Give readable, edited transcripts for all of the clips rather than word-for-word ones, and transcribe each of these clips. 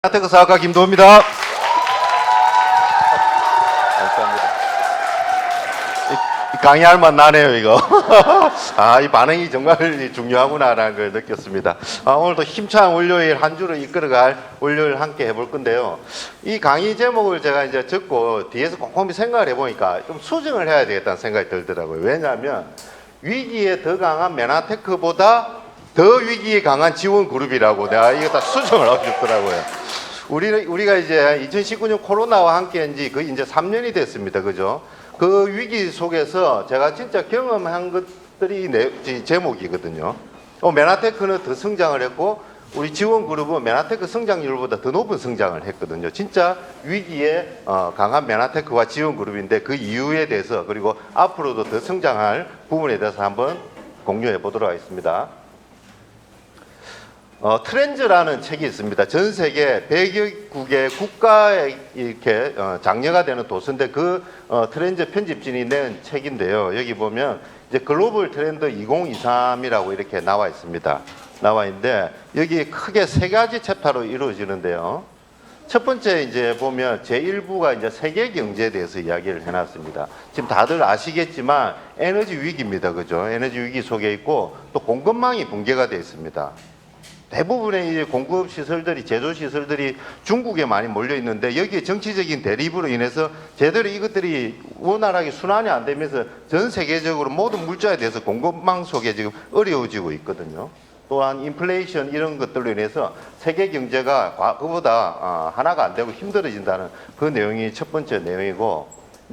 하테크 사학과 김도호입니다. 감사합니다. 강의할 맛 나네요, 이거. 이 반응이 정말 중요하구나라는 걸 느꼈습니다. 오늘도 힘찬 월요일 한 주를 이끌어갈 월요일 함께 해볼 건데요. 이 강의 제목을 제가 이제 적고 뒤에서 꼼꼼히 생각을 해보니까 좀 수정을 해야 되겠다는 생각이 들더라고요. 왜냐하면 위기에 더 강한 메나테크보다 더 위기에 강한 지원 그룹이라고 내가 이거 다 수정을 하고 싶더라고요. 우리가 이제 2019년 코로나와 함께 한지 거의 이제 3년이 됐습니다. 그죠? 그 위기 속에서 제가 진짜 경험한 것들이 제목이거든요. 메나테크는 더 성장을 했고, 우리 지원 그룹은 메나테크 성장률보다 더 높은 성장을 했거든요. 진짜 위기에 강한 메나테크와 지원 그룹인데 그 이유에 대해서, 그리고 앞으로도 더 성장할 부분에 대해서 한번 공유해 보도록 하겠습니다. 트렌즈라는 책이 있습니다. 전 세계 100여국의 국가에 이렇게 장려가 되는 도서인데 그 트렌즈 편집진이 낸 책인데요. 여기 보면 이제 글로벌 트렌드 2023이라고 이렇게 나와 있습니다. 나와 있는데 여기 크게 세 가지 챕터로 이루어지는데요. 첫 번째 이제 보면 제1부가 이제 세계 경제에 대해서 이야기를 해놨습니다. 지금 다들 아시겠지만 에너지 위기입니다. 그죠? 에너지 위기 속에 있고 또 공급망이 붕괴가 되어 있습니다. 대부분의 이제 공급 시설들이, 제조 시설들이 중국에 많이 몰려 있는데 여기에 정치적인 대립으로 인해서 제대로 이것들이 원활하게 순환이 안 되면서 전 세계적으로 모든 물자에 대해서 공급망 속에 지금 어려워지고 있거든요. 또한 인플레이션 이런 것들로 인해서 세계 경제가 과거보다 하나가 안 되고 힘들어진다는 그 내용이 첫 번째 내용이고,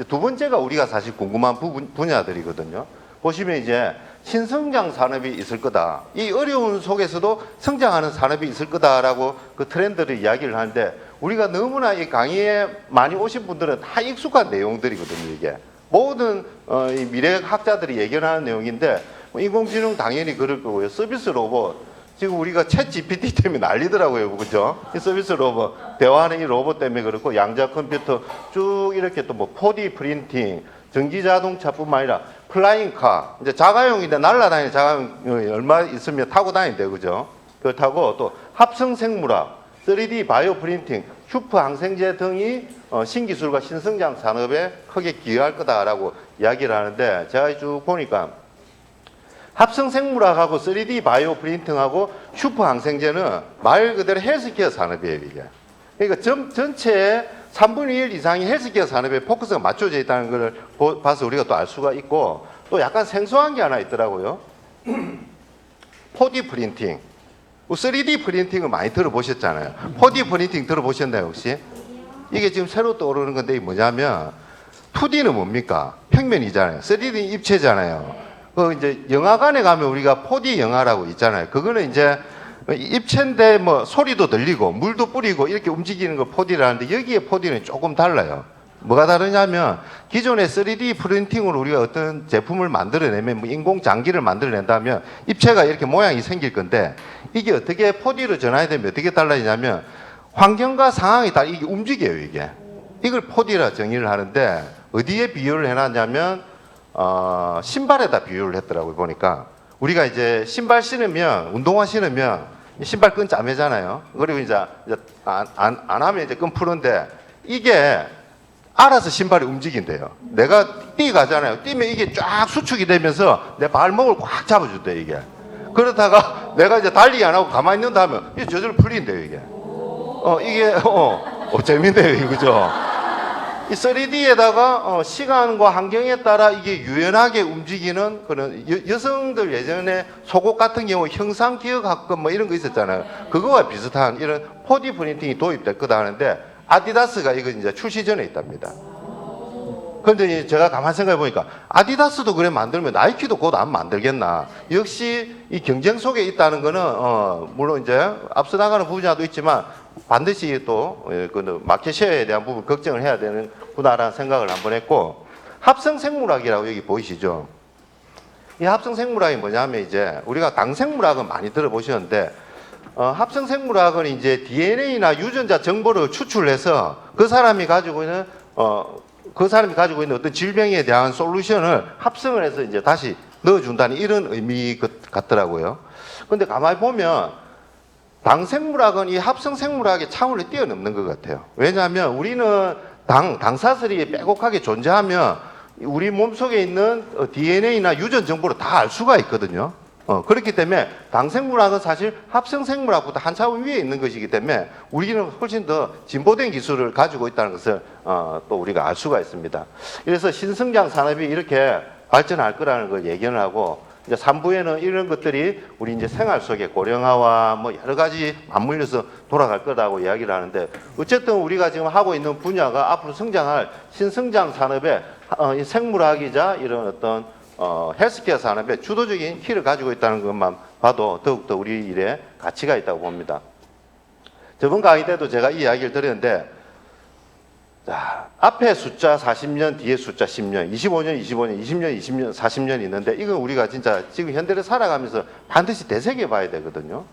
두 번째가 우리가 사실 궁금한 분야들이거든요. 보시면 이제 신성장 산업이 있을 거다. 이 어려운 속에서도 성장하는 산업이 있을 거다라고 그 트렌드를 이야기를 하는데, 우리가 너무나 이 강의에 많이 오신 분들은 다 익숙한 내용들이거든요. 이게 모든 이 미래학자들이 예견하는 내용인데, 인공지능 당연히 그럴 거고요. 서비스 로봇, 지금 우리가 챗 GPT 때문에 난리더라고요. 그죠? 이 서비스 로봇, 대화하는 이 로봇 때문에 그렇고, 양자 컴퓨터 쭉 이렇게 또 뭐 4D 프린팅, 전기 자동차뿐만 아니라 플라잉카, 이제 자가용인데 날아다니는 자가용이 얼마 있으면 타고 다닌대요. 그죠? 그걸 타고 또 합성생물학, 3D 바이오 프린팅, 슈퍼 항생제 등이 신기술과 신성장 산업에 크게 기여할 거다라고 이야기를 하는데, 제가 쭉 보니까 합성생물학하고 3D 바이오 프린팅하고 슈퍼 항생제는 말 그대로 헬스케어 산업이에요. 이게. 그러니까 전체의 3분의 1 이상이 헬스케어 산업에 포커스가 맞춰져 있다는 걸 봐서 우리가 또 알 수가 있고, 또 약간 생소한 게 하나 있더라고요. 4D 프린팅, 3D 프린팅을 많이 들어보셨잖아요. 4D 프린팅 들어보셨나요 혹시? 이게 지금 새로 떠오르는 건데 이게 뭐냐면, 2D는 뭡니까? 평면이잖아요. 3D는 입체잖아요. 이제 영화관에 가면 우리가 4D 영화라고 있잖아요. 그거는 이제 입체인데 뭐 소리도 들리고 물도 뿌리고 이렇게 움직이는 걸 4D라는데, 여기에 4D는 조금 달라요. 뭐가 다르냐면, 기존의 3D 프린팅으로 우리가 어떤 제품을 만들어내면, 뭐 인공 장기를 만들어낸다면 입체가 이렇게 모양이 생길 건데, 이게 어떻게 4D로 전환이 되면 어떻게 달라지냐면, 환경과 상황이 다 이게 움직여요. 이걸 4D라 정의를 하는데, 어디에 비유를 해놨냐면 신발에다 비유를 했더라고요. 보니까 우리가 이제 신발 신으면, 운동화 신으면 신발 끈 짜매잖아요. 그리고 이제 안 하면 이제 끈 푸는데, 이게 알아서 신발이 움직인대요. 내가 뛰가잖아요. 뛰면 이게 쫙 수축이 되면서 내 발목을 꽉 잡아준대요. 이게. 그러다가 내가 이제 달리기 안 하고 가만히 있는다 하면 이게 저절로 풀린대요. 이게. 재밌네요. 그죠? 이 3D에다가 시간과 환경에 따라 이게 유연하게 움직이는 그런 여성들 예전에 속옷 같은 경우 형상 기억학급 뭐 이런 거 있었잖아요. 그거와 비슷한 이런 4D 프린팅이 도입될 거다 하는데, 아디다스가 이거 이제 출시 전에 있답니다. 그런데 제가 가만 생각해 보니까, 아디다스도 그래 만들면 나이키도 곧 안 만들겠나. 역시 이 경쟁 속에 있다는 거는 물론 이제 앞서 나가는 분야도 있지만 반드시 또 그 마켓 쉐어에 대한 부분 걱정을 해야 되는구나라는 생각을 한번 했고, 합성생물학이라고 여기 보이시죠? 이 합성생물학이 뭐냐면, 이제 우리가 당생물학은 많이 들어보셨는데, 합성생물학은 이제 DNA나 유전자 정보를 추출해서 그 사람이 가지고 있는 어떤 질병에 대한 솔루션을 합성을 해서 이제 다시 넣어준다는 이런 의미 같더라고요. 근데 가만히 보면 당생물학은 이 합성생물학의 차원을 뛰어넘는 것 같아요. 왜냐하면 우리는 당사슬이 빼곡하게 존재하면 우리 몸속에 있는 DNA나 유전 정보를 다 알 수가 있거든요. 그렇기 때문에 당생물학은 사실 합성생물학보다 한 차원 위에 있는 것이기 때문에 우리는 훨씬 더 진보된 기술을 가지고 있다는 것을 또 우리가 알 수가 있습니다. 그래서 신성장 산업이 이렇게 발전할 거라는 걸 예견을 하고, 이제 3부에는 이런 것들이 우리 이제 생활 속에 고령화와 뭐 여러 가지 맞물려서 돌아갈 거라고 이야기를 하는데, 어쨌든 우리가 지금 하고 있는 분야가 앞으로 성장할 신성장 산업의 생물학이자 이런 어떤 헬스케어 산업의 주도적인 키를 가지고 있다는 것만 봐도 더욱더 우리 일에 가치가 있다고 봅니다. 저번 강의 때도 제가 이 이야기를 드렸는데, 자, 앞에 숫자 40년, 뒤에 숫자 10년, 25년, 25년, 20년, 20년, 40년이 있는데, 이건 우리가 진짜 지금 현대를 살아가면서 반드시 되새겨 봐야 되거든요.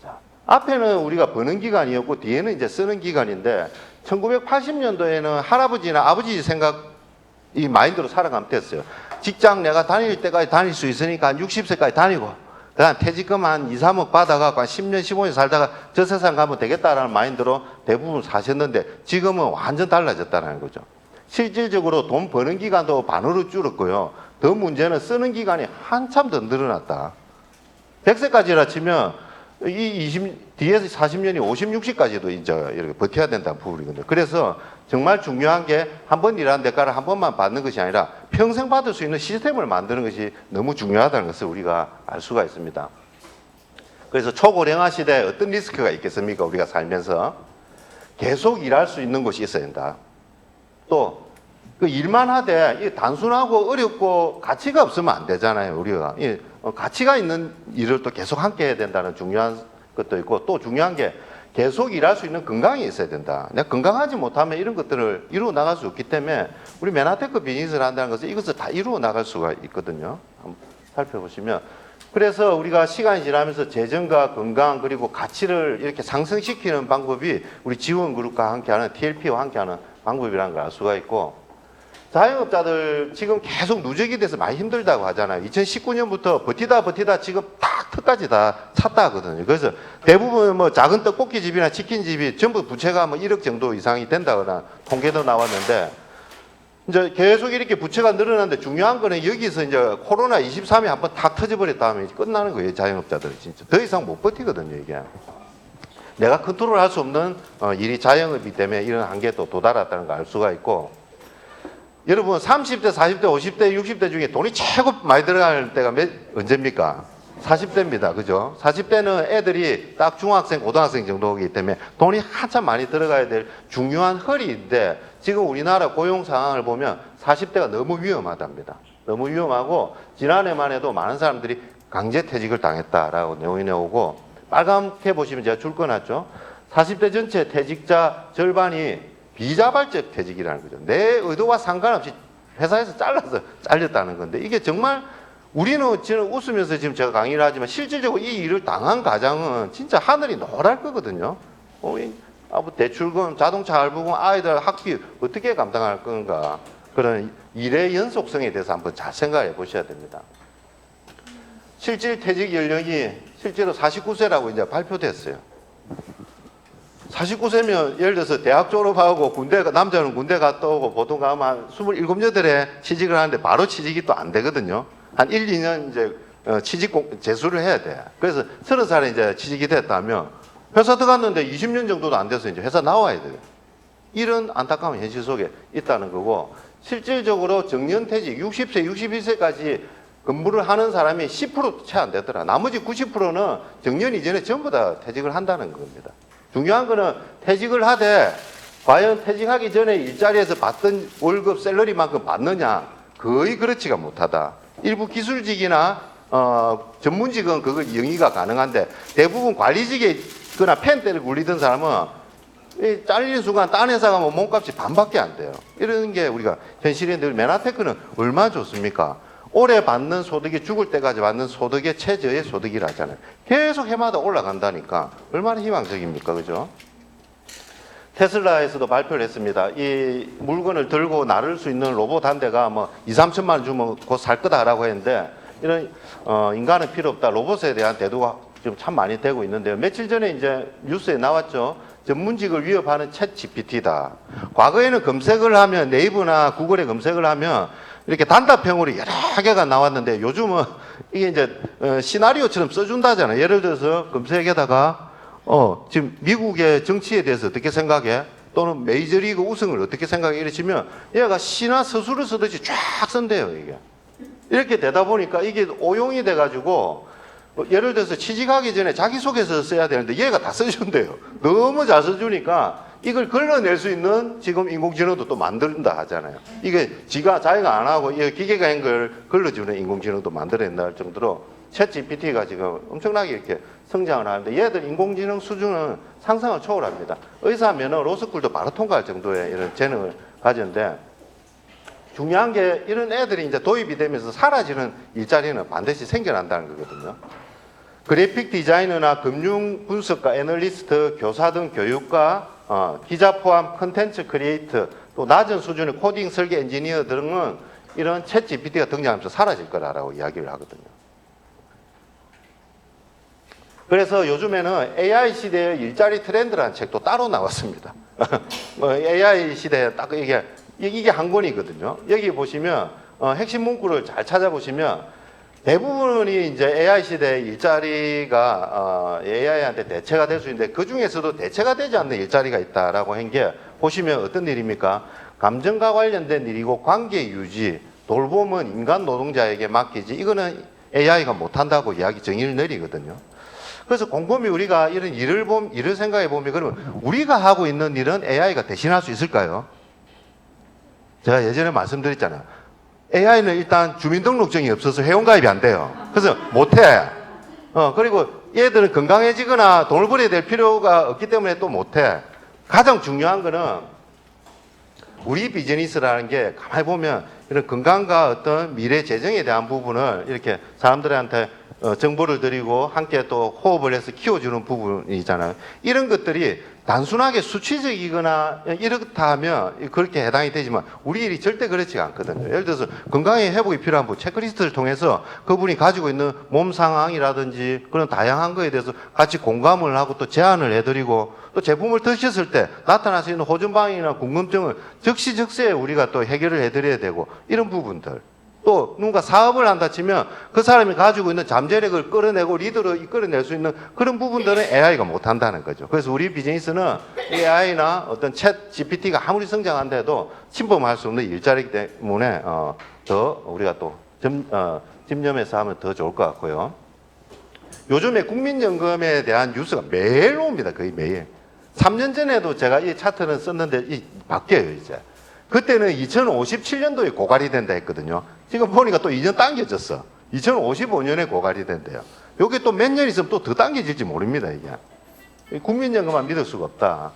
자, 앞에는 우리가 버는 기간이었고, 뒤에는 이제 쓰는 기간인데, 1980년도에는 할아버지나 아버지 생각, 이 마인드로 살아가면 됐어요. 직장 내가 다닐 때까지 다닐 수 있으니까 한 60세까지 다니고, 그다음 퇴직금 한 2, 3억 받아갖고 한 10년, 15년 살다가 저 세상 가면 되겠다라는 마인드로 대부분 사셨는데, 지금은 완전 달라졌다는 거죠. 실질적으로 돈 버는 기간도 반으로 줄었고요. 더 문제는 쓰는 기간이 한참 더 늘어났다. 100세까지라 치면 뒤에서 40년이 50, 60까지도 이제 이렇게 버텨야 된다는 부분이거든요. 그래서 정말 중요한 게 한 번 일하는 대가를 한 번만 받는 것이 아니라 평생 받을 수 있는 시스템을 만드는 것이 너무 중요하다는 것을 우리가 알 수가 있습니다. 그래서 초고령화 시대에 어떤 리스크가 있겠습니까? 우리가 살면서 계속 일할 수 있는 곳이 있어야 된다. 또 그 일만 하되 단순하고 어렵고 가치가 없으면 안 되잖아요. 우리가 가치가 있는 일을 또 계속 함께 해야 된다는 중요한 것도 있고, 또 중요한 게 계속 일할 수 있는 건강이 있어야 된다. 내가 건강하지 못하면 이런 것들을 이루어 나갈 수 없기 때문에 우리 맨하테크 비즈니스를 한다는 것은 이것을 다 이루어 나갈 수가 있거든요. 한번 살펴보시면, 그래서 우리가 시간이 지나면서 재정과 건강 그리고 가치를 이렇게 상승시키는 방법이 우리 지원그룹과 함께하는 TLP와 함께하는 방법이라는 걸 알 수가 있고, 자영업자들 지금 계속 누적이 돼서 많이 힘들다고 하잖아요. 2019년부터 버티다 지금 딱 턱까지 다 찼다 하거든요. 그래서 대부분 뭐 작은 떡볶이집이나 치킨집이 전부 부채가 뭐 1억 정도 이상이 된다거나 통계도 나왔는데, 이제 계속 이렇게 부채가 늘어나는데 중요한 거는 여기서 이제 코로나 23이 한번 탁 터져버렸다 하면 끝나는 거예요. 자영업자들은 진짜 더 이상 못 버티거든요. 이게 내가 컨트롤할 수 없는 일이 자영업이기 때문에 이런 한계에 또 도달했다는 걸 알 수가 있고, 여러분 30대, 40대, 50대, 60대 중에 돈이 최고 많이 들어갈 때가 언제입니까? 40대입니다. 그죠? 40대는 애들이 딱 중학생, 고등학생 정도이기 때문에 돈이 한참 많이 들어가야 될 중요한 허리인데, 지금 우리나라 고용 상황을 보면 40대가 너무 위험하답니다. 너무 위험하고, 지난해만 해도 많은 사람들이 강제퇴직을 당했다라고 내용이 나오고, 빨갛게 보시면 제가 줄 거 놨죠. 40대 전체 퇴직자 절반이 비자발적 퇴직이라는 거죠. 내 의도와 상관없이 회사에서 잘렸다는 건데, 이게 정말 우리는 지금 웃으면서 지금 제가 강의를 하지만 실질적으로 이 일을 당한 가장은 진짜 하늘이 노랄 거거든요. 대출금, 자동차 할부금, 아이들 학비 어떻게 감당할 건가, 그런 일의 연속성에 대해서 한번 잘 생각해 보셔야 됩니다. 실질 퇴직 연령이 실제로 49세라고 이제 발표됐어요. 49세면 예를 들어서 대학 졸업하고 남자는 군대 갔다 오고 보통 가면 한 27, 8에 취직을 하는데 바로 취직이 또 안 되거든요. 한 1, 2년 이제 취직 재수를 해야 돼. 그래서 30살에 이제 취직이 됐다면 회사 들어갔는데 20년 정도도 안 돼서 이제 회사 나와야 돼요. 이런 안타까운 현실 속에 있다는 거고, 실질적으로 정년퇴직 60세, 61세까지 근무를 하는 사람이 10%도 채 안 되더라. 나머지 90%는 정년 이전에 전부 다 퇴직을 한다는 겁니다. 중요한 거는 퇴직을 하되 과연 퇴직하기 전에 일자리에서 받던 월급 샐러리만큼 받느냐, 거의 그렇지가 못하다. 일부 기술직이나 전문직은 그거 영위가 가능한데, 대부분 관리직에 있거나 펜대를 굴리던 사람은 잘리는 순간 딴 회사 가면 몸값이 반밖에 안 돼요. 이런 게 우리가 현실인데, 맨하테크는 얼마나 좋습니까? 올해 받는 소득이 죽을 때까지 받는 소득의 최저의 소득이라잖아요. 계속 해마다 올라간다니까 얼마나 희망적입니까? 그죠? 테슬라에서도 발표를 했습니다. 이 물건을 들고 나를 수 있는 로봇 한 대가 뭐 2, 3천만 원 주면 곧 살 거다라고 했는데, 이런 인간은 필요 없다, 로봇에 대한 대두가 지금 참 많이 되고 있는데요. 며칠 전에 이제 뉴스에 나왔죠. 전문직을 위협하는 챗 GPT다. 과거에는 검색을 하면 네이버나 구글에 검색을 하면 이렇게 단답형으로 여러 개가 나왔는데 요즘은 이게 이제 시나리오처럼 써준다잖아요. 예를 들어서 검색에다가 지금 미국의 정치에 대해서 어떻게 생각해? 또는 메이저리그 우승을 어떻게 생각해? 이러시면 얘가 시나 서술을 쓰듯이 쫙 쓴대요, 이게. 이렇게 되다 보니까 이게 오용이 돼가지고 예를 들어서 취직하기 전에 자기소개서 써야 되는데 얘가 다 써준대요. 너무 잘 써주니까 이걸 걸러낼 수 있는 지금 인공지능도 또 만든다 하잖아요. 이게 자기가 안 하고 기계가 한 걸 걸러주는 인공지능도 만들어낸다 할 정도로 챗 GPT가 지금 엄청나게 이렇게 성장을 하는데 얘들 인공지능 수준은 상상을 초월합니다. 의사면은 로스쿨도 바로 통과할 정도의 이런 재능을 가졌는데 중요한 게 이런 애들이 이제 도입이 되면서 사라지는 일자리는 반드시 생겨난다는 거거든요. 그래픽 디자이너나 금융 분석가, 애널리스트, 교사 등 교육가, 기자 포함 컨텐츠 크리에이터, 또 낮은 수준의 코딩 설계 엔지니어 등은 이런 챗 GPT가 등장하면서 사라질 거라고 이야기를 하거든요. 그래서 요즘에는 AI 시대의 일자리 트렌드라는 책도 따로 나왔습니다. AI 시대에 딱 이게 한 권이거든요. 여기 보시면 핵심 문구를 잘 찾아보시면 대부분이 이제 AI 시대의 일자리가 AI한테 대체가 될 수 있는데 그 중에서도 대체가 되지 않는 일자리가 있다라고 한 게 보시면 어떤 일입니까? 감정과 관련된 일이고 관계 유지, 돌봄은 인간 노동자에게 맡기지 이거는 AI가 못한다고 정의를 내리거든요. 그래서 곰곰이 우리가 이런 일을 생각해 보면 그러면 우리가 하고 있는 일은 AI가 대신할 수 있을까요? 제가 예전에 말씀드렸잖아요. AI는 일단 주민등록증이 없어서 회원가입이 안 돼요. 그래서 못해. 그리고 얘들은 건강해지거나 돈을 벌어야 될 필요가 없기 때문에 또 못해. 가장 중요한 거는 우리 비즈니스라는 게 가만히 보면 이런 건강과 어떤 미래 재정에 대한 부분을 이렇게 사람들한테 정보를 드리고 함께 또 호흡을 해서 키워주는 부분이잖아요. 이런 것들이 단순하게 수치적이거나 이렇다 하면 그렇게 해당이 되지만 우리 일이 절대 그렇지 않거든요. 예를 들어서 건강에 회복이 필요한 분 체크리스트를 통해서 그분이 가지고 있는 몸 상황이라든지 그런 다양한 거에 대해서 같이 공감을 하고 또 제안을 해드리고 또 제품을 드셨을 때 나타날 수 있는 호전방이나 궁금증을 즉시즉시에 우리가 또 해결을 해드려야 되고 이런 부분들. 또 누군가 사업을 한다 치면 그 사람이 가지고 있는 잠재력을 끌어내고 리더로 이끌어낼 수 있는 그런 부분들은 AI가 못한다는 거죠. 그래서 우리 비즈니스는 AI나 어떤 챗 GPT가 아무리 성장한다 해도 침범할 수 없는 일자리이기 때문에 더 우리가 또 집념해서 하면 더 좋을 것 같고요. 요즘에 국민연금에 대한 뉴스가 매일 옵니다. 거의 매일. 3년 전에도 제가 이 차트는 썼는데 바뀌어요 이제. 그때는 2057년도에 고갈이 된다 했거든요. 지금 보니까 또 2년 당겨졌어. 2055년에 고갈이 된대요. 여기 또 몇 년 있으면 또 더 당겨질지 모릅니다, 이게. 국민연금만 믿을 수가 없다.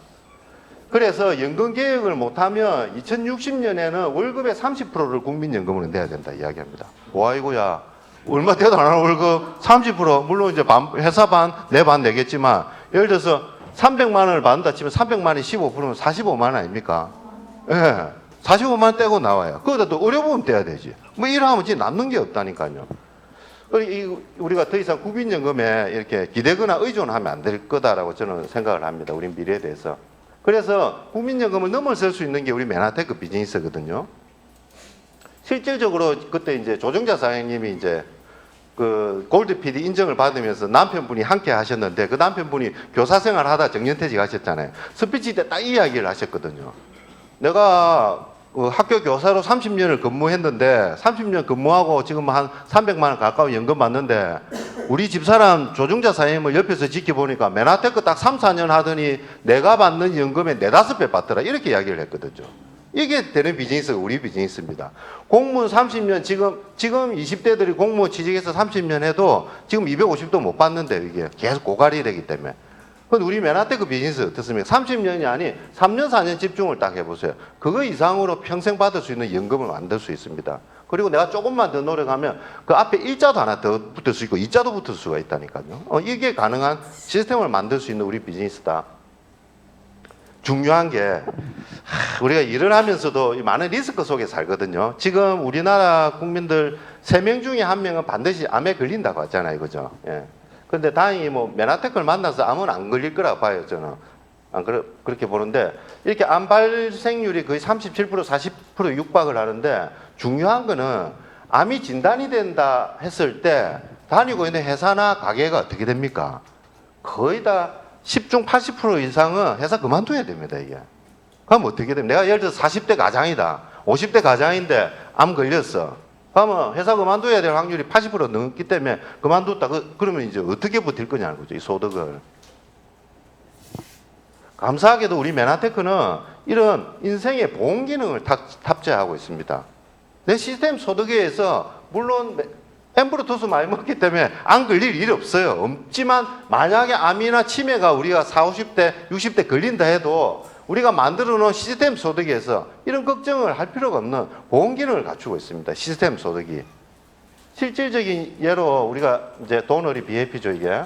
그래서 연금 개혁을 못하면 2060년에는 월급의 30%를 국민연금으로 내야 된다 이야기합니다. 와이고야. 얼마 돼도 안 하는 월급 30%, 물론 이제 회사 반, 내 반 내겠지만, 예를 들어서 300만 원을 받는다 치면 300만 원이 15%면 45만 원 아닙니까? 예. 45만 원 떼고 나와요. 그거다 또 의료보험 떼야 되지. 뭐 이러면 진짜 남는 게 없다니까요. 우리가 더 이상 국민연금에 이렇게 기대거나 의존하면 안 될 거다라고 저는 생각을 합니다. 우리 미래에 대해서. 그래서 국민연금을 넘어설 수 있는 게 우리 맨하테크 비즈니스거든요. 실질적으로 그때 이제 조정자 사장님이 이제 그 골드 PD 인정을 받으면서 남편분이 함께 하셨는데 그 남편분이 교사 생활 하다 정년퇴직 하셨잖아요. 스피치 때 딱 이 이야기를 하셨거든요. 내가 학교 교사로 30년을 근무했는데 30년 근무하고 지금 한 300만 원 가까운 연금 받는데 우리 집사람 조정자 사장님을 옆에서 지켜보니까 맨하테크 딱 3, 4년 하더니 내가 받는 연금의 4, 5배 받더라 이렇게 이야기를 했거든요. 이게 되는 비즈니스가 우리 비즈니스입니다. 공무원 30년 지금 20대들이 공무원 취직해서 30년 해도 지금 250도 못 받는데 이게 계속 고갈이 되기 때문에. 근데 우리 맨하테크 비즈니스 어떻습니까? 30년이 아닌 3년, 4년 집중을 딱 해보세요. 그거 이상으로 평생 받을 수 있는 연금을 만들 수 있습니다. 그리고 내가 조금만 더 노력하면 그 앞에 일자도 하나 더 붙을 수 있고 이자도 붙을 수가 있다니까요. 이게 가능한 시스템을 만들 수 있는 우리 비즈니스다. 중요한 게 우리가 일을 하면서도 많은 리스크 속에 살거든요. 지금 우리나라 국민들 3명 중에 1명은 반드시 암에 걸린다고 하잖아요. 그죠? 예. 근데 다행히 뭐 메나테크를 만나서 암은 안 걸릴 거라 봐요, 저는. 그렇게 보는데, 이렇게 암 발생률이 거의 37%, 40% 육박을 하는데, 중요한 거는 암이 진단이 된다 했을 때 다니고 있는 회사나 가게가 어떻게 됩니까? 거의 다 10중 80% 이상은 회사 그만둬야 됩니다, 이게. 그럼 어떻게 됩니까? 내가 예를 들어서 40대 가장이다. 50대 가장인데 암 걸렸어. 그러면 회사 그만둬야 될 확률이 80% 넘기 때문에 그만뒀다. 그러면 이제 어떻게 버틸 거냐는 거죠, 이 소득을. 감사하게도 우리 메나테크는 이런 인생의 보험 기능을 탑재하고 있습니다. 내 시스템 소득에 의해서 물론 엠브루투스 많이 먹기 때문에 안 걸릴 일이 없어요. 없지만 만약에 암이나 치매가 우리가 40, 50대, 60대 걸린다 해도 우리가 만들어 놓은 시스템 소득에서 이런 걱정을 할 필요가 없는 보험 기능을 갖추고 있습니다. 시스템 소득이. 실질적인 예로 우리가 이제 도너리 BAP죠, 이게.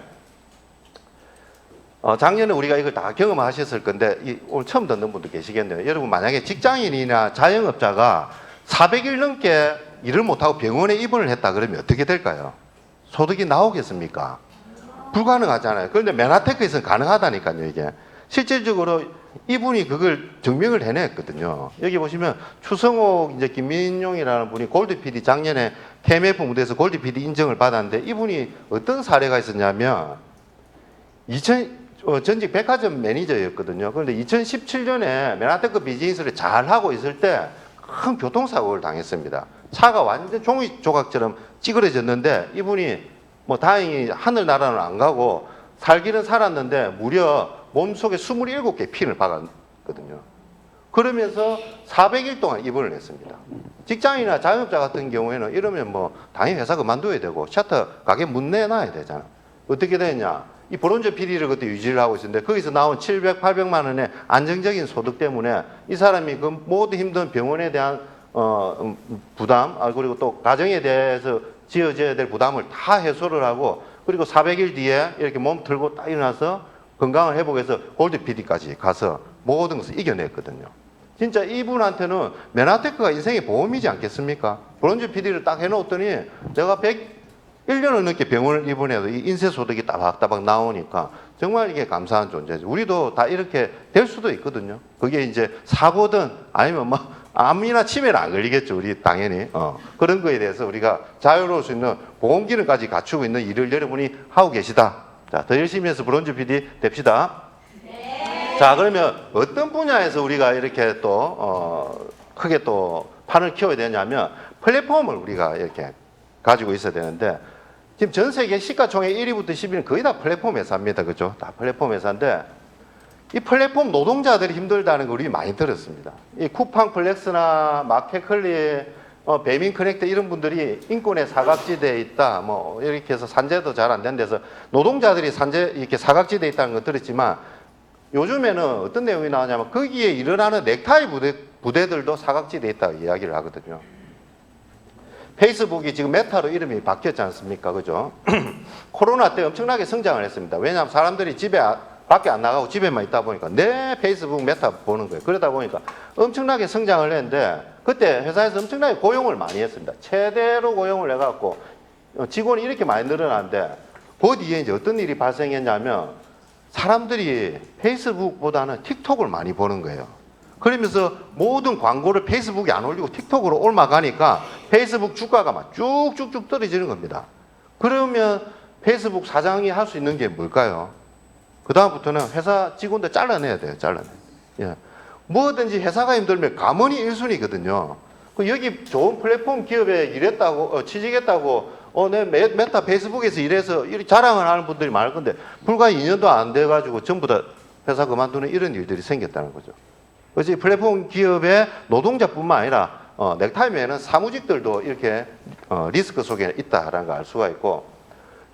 작년에 우리가 이걸 다 경험하셨을 건데, 오늘 처음 듣는 분도 계시겠네요. 여러분, 만약에 직장인이나 자영업자가 400일 넘게 일을 못하고 병원에 입원을 했다 그러면 어떻게 될까요? 소득이 나오겠습니까? 불가능하잖아요. 그런데 메나테크에서는 가능하다니까요, 이게. 실질적으로 이분이 그걸 증명을 해냈거든요. 여기 보시면 추성옥, 이제 김민용이라는 분이 골드 PD 작년에 KMF 무대에서 골드 PD 인정을 받았는데, 이분이 어떤 사례가 있었냐면, 전직 백화점 매니저였거든요. 그런데 2017년에 메나테크 비즈니스를 잘 하고 있을 때 큰 교통사고를 당했습니다. 차가 완전 종이 조각처럼 찌그러졌는데, 이분이 뭐 다행히 하늘나라는 안 가고 살기는 살았는데 무려 몸속에 27개 핀을 박았거든요. 그러면서 400일 동안 입원을 했습니다. 직장인이나 자영업자 같은 경우에는 이러면 뭐 당연히 회사 그만둬야 되고 셔터 가게 문 내놔야 되잖아. 어떻게 되냐? 이 브론즈 PD를 그때 유지를 하고 있었는데, 거기서 나온 700, 800만 원의 안정적인 소득 때문에 이 사람이 그 모든 힘든 병원에 대한 부담, 그리고 또 가정에 대해서 지어져야 될 부담을 다 해소를 하고, 그리고 400일 뒤에 이렇게 몸 들고 딱 일어나서 건강을 회복해서 골드 PD까지 가서 모든 것을 이겨냈거든요. 진짜 이분한테는 메나테크가 인생의 보험이지 않겠습니까? 브론즈 PD를 딱 해놓았더니 내가 1년을 넘게 병원을 입원해도 이 인쇄소득이 따박따박 나오니까 정말 이게 감사한 존재죠. 우리도 다 이렇게 될 수도 있거든요. 그게 이제 사고든 아니면 뭐 암이나 치매는 안 걸리겠죠, 우리 당연히. 그런 거에 대해서 우리가 자유로울 수 있는 보험 기능까지 갖추고 있는 일을 여러분이 하고 계시다. 자, 더 열심히 해서 브론즈 PD 됩시다. 네. 자, 그러면 어떤 분야에서 우리가 이렇게 또 크게 또 판을 키워야 되냐면, 플랫폼을 우리가 이렇게 가지고 있어야 되는데, 지금 전 세계 시가총액 1위부터 10위는 거의 다 플랫폼 회사입니다. 그죠? 다 플랫폼 회사인데, 이 플랫폼 노동자들이 힘들다는 걸 우리 많이 들었습니다. 이 쿠팡 플렉스나 마켓클리, 배민 커넥트 이런 분들이 인권의 사각지대에 있다, 뭐 이렇게 해서 산재도 잘 안 된 데서 노동자들이 이렇게 사각지대에 있다는 걸 들었지만, 요즘에는 어떤 내용이 나오냐면 거기에 일어나는 넥타이 부대들도 사각지대에 있다고 이야기를 하거든요. 페이스북이 지금 메타로 이름이 바뀌었지 않습니까? 그죠? 코로나 때 엄청나게 성장을 했습니다. 왜냐하면 사람들이 밖에 안 나가고 집에만 있다 보니까 내 페이스북 메타 보는 거예요. 그러다 보니까 엄청나게 성장을 했는데, 그때 회사에서 엄청나게 고용을 많이 했습니다. 최대로 고용을 해갖고 직원이 이렇게 많이 늘어났는데, 그 뒤에 이제 어떤 일이 발생했냐면 사람들이 페이스북보다는 틱톡을 많이 보는 거예요. 그러면서 모든 광고를 페이스북에 안 올리고 틱톡으로 올라가니까 페이스북 주가가 막 쭉쭉쭉 떨어지는 겁니다. 그러면 페이스북 사장이 할 수 있는 게 뭘까요? 그 다음부터는 회사 직원들 잘라내야 돼요. 예. 뭐든지 회사가 힘들면 감원이 1순위거든요. 여기 좋은 플랫폼 기업에 일했다고, 취직했다고, 내 메타 페이스북에서 일해서 이렇게 자랑을 하는 분들이 많을 건데, 불과 2년도 안 돼가지고 전부 다 회사 그만두는 이런 일들이 생겼다는 거죠. 그래서 플랫폼 기업의 노동자뿐만 아니라 넥타이맨은 사무직들도 이렇게 리스크 속에 있다라는 걸 알 수가 있고,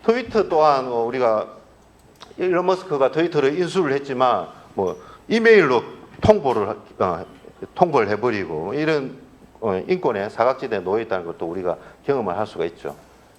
트위터 또한 우리가 일론 머스크가 트위터를 인수를 했지만 뭐 이메일로 통보를 해버리고 이런 인권의 사각지대에 놓여 있다는 것도 우리가 경험을 할 수가 있죠.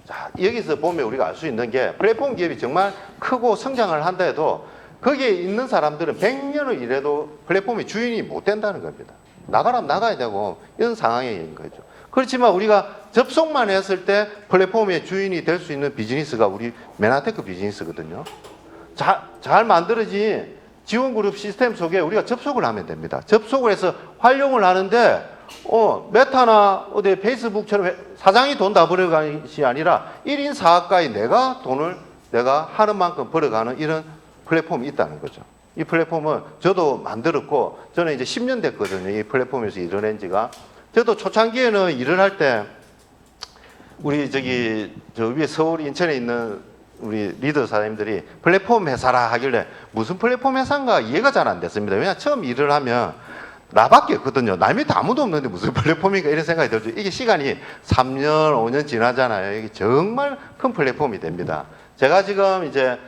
자, 여기서 보면 우리가 알 수 있는 게, 플랫폼 기업이 정말 크고 성장을 한다 해도 거기에 있는 사람들은 100년을 일해도 플랫폼의 주인이 못 된다는 겁니다. 나가라면 나가야 되고 이런 상황인 거죠. 그렇지만 우리가 접속만 했을 때 플랫폼의 주인이 될 수 있는 비즈니스가 우리 메나테크 비즈니스거든요. 잘 만들어진 지원그룹 시스템 속에 우리가 접속을 하면 됩니다. 접속을 해서 활용을 하는데 메타나 어디 페이스북처럼 사장이 돈 다 벌어가는 것이 아니라 1인 사업가의 내가 돈을 내가 하는 만큼 벌어가는 이런 플랫폼이 있다는 거죠. 이 플랫폼은 저도 만들었고 저는 이제 10년 됐거든요. 이 플랫폼에서 일을 한 지가. 저도 초창기에는 일을 할 때 우리 저 위에 서울 인천에 있는 우리 리더 사장님들이 플랫폼 회사라 하길래 무슨 플랫폼 회사인가 이해가 잘 안 됐습니다. 왜냐 처음 일을 하면 나밖에 없거든요. 남이 다 아무도 없는데 무슨 플랫폼인가 이런 생각이 들죠. 이게 시간이 3년, 5년 지나잖아요. 이게 정말 큰 플랫폼이 됩니다. 제가 지금 이제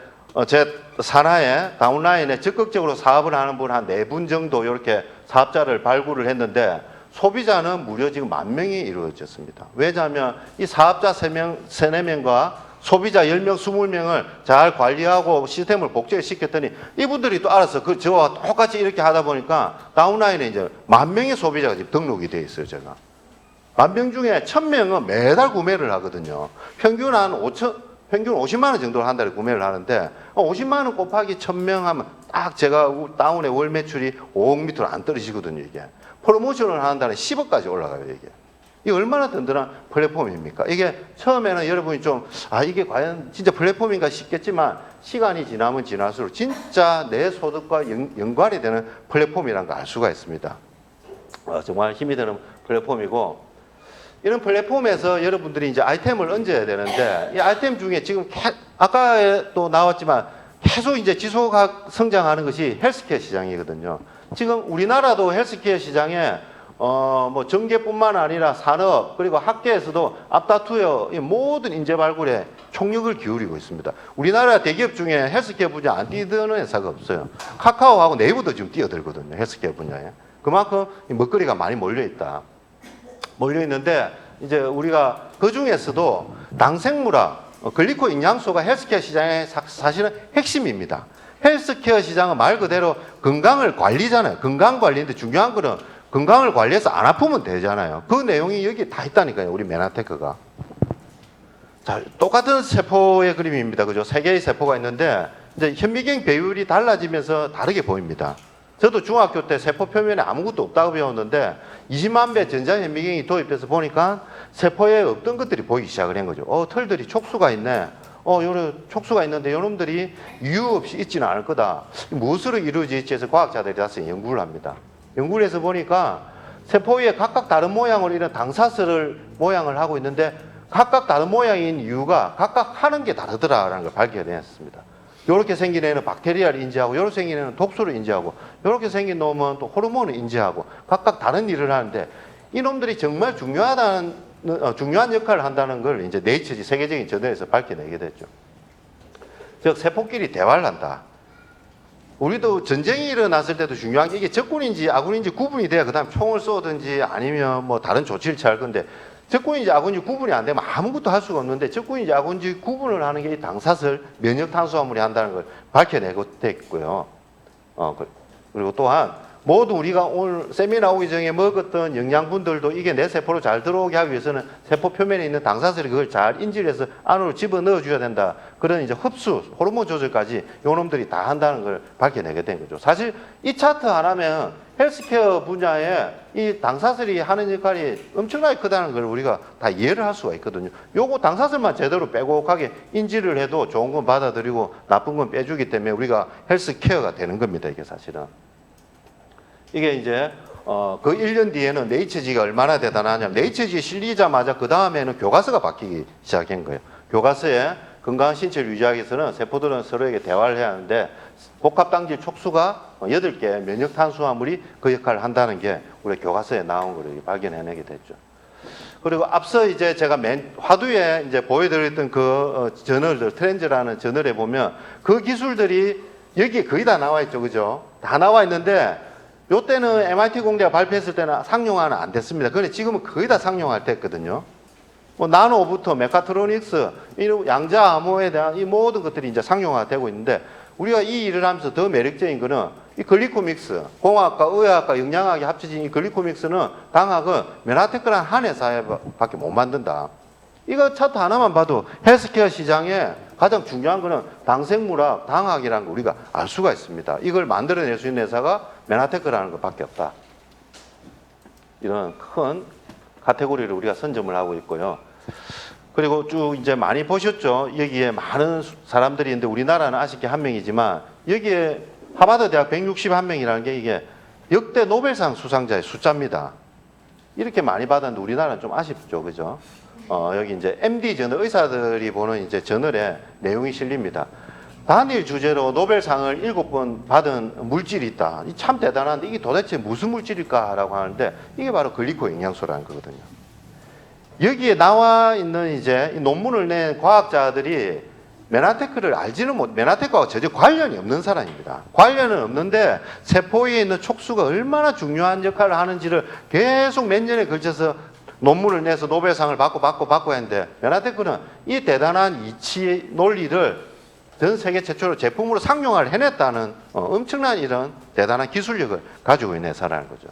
제 산하에 다운라인에 적극적으로 사업을 하는 분 한 4분 정도 이렇게 사업자를 발굴을 했는데 소비자는 무려 지금 10,000명이 이루어졌습니다. 왜냐하면 이 사업자 3명, 4명과 소비자 10명, 20명을 잘 관리하고 시스템을 복제시켰더니 이분들이 또 알아서 저와 똑같이 이렇게 하다 보니까 다운라인에 이제 10,000명의 소비자가 지금 등록이 되어 있어요, 제가. 10,000명 중에 1,000명은 매달 구매를 하거든요. 평균 50만 원 정도를 한 달에 구매를 하는데 50만 원 곱하기 1,000명 하면 딱 제가 다운의 월 매출이 5억 밑으로 안 떨어지거든요, 이게. 프로모션을 하는 달에 10억까지 올라가요, 이게. 이게 얼마나 든든한 플랫폼입니까? 이게 처음에는 여러분이 이게 과연 진짜 플랫폼인가 싶겠지만 시간이 지나면 지날수록 진짜 내 소득과 연관이 되는 플랫폼이라는 걸 알 수가 있습니다. 정말 힘이 되는 플랫폼이고 이런 플랫폼에서 여러분들이 이제 아이템을 얹어야 되는데 이 아이템 중에 지금 아까 또 나왔지만 계속 이제 지속 성장하는 것이 헬스케어 시장이거든요. 지금 우리나라도 헬스케어 시장에 뭐 전개뿐만 아니라 산업 그리고 학계에서도 앞다투어 이 모든 인재 발굴에 총력을 기울이고 있습니다. 우리나라 대기업 중에 헬스케어 분야 안 뛰드는 회사가 없어요. 카카오하고 네이버도 지금 뛰어들거든요. 헬스케어 분야에. 그만큼 먹거리가 많이 몰려 있다. 몰려 있는데 이제 우리가 그 중에서도 당생물학, 글리코 영양소가 헬스케어 시장의 사실은 핵심입니다. 헬스케어 시장은 말 그대로 건강을 관리잖아요. 건강 관리인데 중요한 거는 건강을 관리해서 안 아프면 되잖아요. 그 내용이 여기 다 있다니까요. 우리 메나테크가. 자, 똑같은 세포의 그림입니다. 그죠? 3개의 세포가 있는데 이제 현미경 배율이 달라지면서 다르게 보입니다. 저도 중학교 때 세포 표면에 아무것도 없다고 배웠는데 20만 배 전자현미경이 도입돼서 보니까 세포에 없던 것들이 보이기 시작을 한 거죠. 털들이 촉수가 있네. 요런 촉수가 있는데 요놈들이 이유 없이 있지는 않을 거다. 무엇으로 이루어질지 해서 과학자들이 다시 연구를 합니다. 연구를 해서 보니까 세포 위에 각각 다른 모양으로 이런 당사슬을 모양을 하고 있는데 각각 다른 모양인 이유가 각각 하는 게 다르더라라는 걸 발견했습니다. 이렇게 생긴 애는 박테리아를 인지하고 이렇게 생긴 애는 독소를 인지하고 이렇게 생긴 놈은 또 호르몬을 인지하고 각각 다른 일을 하는데 이놈들이 정말 중요한 역할을 한다는 걸 이제 네이처지 세계적인 저널에서 밝혀내게 됐죠. 즉 세포끼리 대화를 한다. 우리도 전쟁이 일어났을 때도 중요한 게 이게 적군인지 아군인지 구분이 돼야 그다음 총을 쏘든지 아니면 뭐 다른 조치를 취할 건데 적군인지 아군인지 구분이 안 되면 아무것도 할 수가 없는데 적군인지 아군인지 구분을 하는 게 이 당사슬 면역탄수화물이 한다는 걸 밝혀내고 됐고요. 그리고 또한 모두 우리가 오늘 세미나 오기 전에 먹었던 영양분들도 이게 내 세포로 잘 들어오게 하기 위해서는 세포 표면에 있는 당사슬이 그걸 잘 인지를 해서 안으로 집어넣어 줘야 된다. 그런 이제 흡수, 호르몬 조절까지 요놈들이 다 한다는 걸 밝혀내게 된 거죠. 사실 이 차트 하나면 헬스케어 분야에 이 당사슬이 하는 역할이 엄청나게 크다는 걸 우리가 다 이해를 할 수가 있거든요. 요거 당사슬만 제대로 빼곡하게 인지를 해도 좋은 건 받아들이고 나쁜 건 빼주기 때문에 우리가 헬스케어가 되는 겁니다. 이게 사실은. 이게 이제 그 1년 뒤에는 네이처지가 얼마나 대단하냐면 네이처지에 실리자마자 그 다음에는 교과서가 바뀌기 시작한 거예요. 교과서에 건강한 신체를 유지하기 위해서는 세포들은 서로에게 대화를 해야 하는데 복합당질 촉수가 8개 면역 탄수화물이 그 역할을 한다는 게 우리 교과서에 나온 걸 발견해내게 됐죠. 그리고 앞서 이제 제가 화두에 이제 보여드렸던 그 저널들 트렌즈라는 저널에 보면 그 기술들이 여기에 거의 다 나와 있죠, 그죠? 다 나와 있는데 요때는 MIT 공대가 발표했을 때는 상용화는 안 됐습니다. 그런데 지금은 거의 다 상용화를 됐거든요. 뭐 나노부터 메카트로닉스, 양자 암호에 대한 이 모든 것들이 이제 상용화되고 있는데 우리가 이 일을 하면서 더 매력적인 거는 이 글리코믹스, 공학과 의학과 영양학이 합쳐진 이 글리코믹스는 당학은 메나테크란 한 회사밖에 못 만든다. 이거 차트 하나만 봐도 헬스케어 시장에 가장 중요한 거는 당생물학, 당학이라는 거 우리가 알 수가 있습니다. 이걸 만들어낼 수 있는 회사가 메나테크라는 것밖에 없다. 이런 큰 카테고리를 우리가 선점을 하고 있고요. 그리고 쭉 이제 많이 보셨죠. 여기에 많은 사람들이 있는데 우리나라는 아쉽게 한 명이지만 여기에 하버드 대학 161명이라는 게 이게 역대 노벨상 수상자의 숫자입니다. 이렇게 많이 받았는데 우리나라는 좀 아쉽죠. 그죠? 여기 이제 MD 저널, 의사들이 보는 이제 저널에 내용이 실립니다. 단일 주제로 노벨상을 7번 받은 물질이 있다. 이 참 대단한데 이게 도대체 무슨 물질일까라고 하는데 이게 바로 글리코 영양소라는 거거든요. 여기에 나와 있는 이제 이 논문을 낸 과학자들이 메나테크를 알지는 못, 메나테크하고 전혀 관련이 없는 사람입니다. 관련은 없는데 세포에 있는 촉수가 얼마나 중요한 역할을 하는지를 계속 몇 년에 걸쳐서 논문을 내서 노벨상을 받고 했는데 메나테크는 이 대단한 이치 논리를 전 세계 최초로 제품으로 상용화를 해냈다는 엄청난 이런 대단한 기술력을 가지고 있는 회사라는 거죠.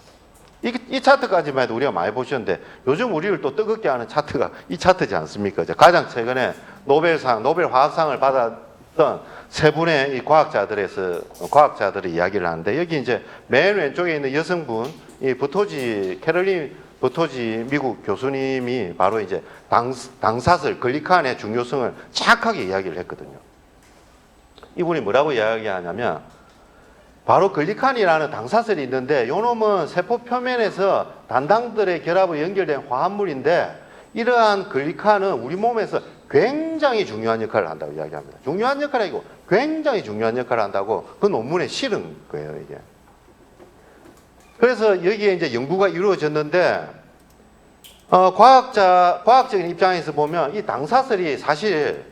이 차트까지만 해도 우리가 많이 보셨는데 요즘 우리를 또 뜨겁게 하는 차트가 이 차트지 않습니까? 가장 최근에 노벨상, 노벨 화학상을 받았던 세 분의 이 과학자들의 이야기를 하는데 여기 이제 맨 왼쪽에 있는 여성분, 이 캐롤린 버토지 미국 교수님이 바로 이제 당사슬, 글리칸의 중요성을 정확하게 이야기를 했거든요. 이분이 뭐라고 이야기하냐면 바로 글리칸이라는 당사슬이 있는데 요 놈은 세포 표면에서 단당들의 결합으로 연결된 화합물인데 이러한 글리칸은 우리 몸에서 굉장히 중요한 역할을 한다고 이야기합니다. 중요한 역할이 아니고 굉장히 중요한 역할을 한다고 그 논문에 실은 거예요, 이게. 그래서 여기에 이제 연구가 이루어졌는데 과학적인 입장에서 보면 이 당사슬이 사실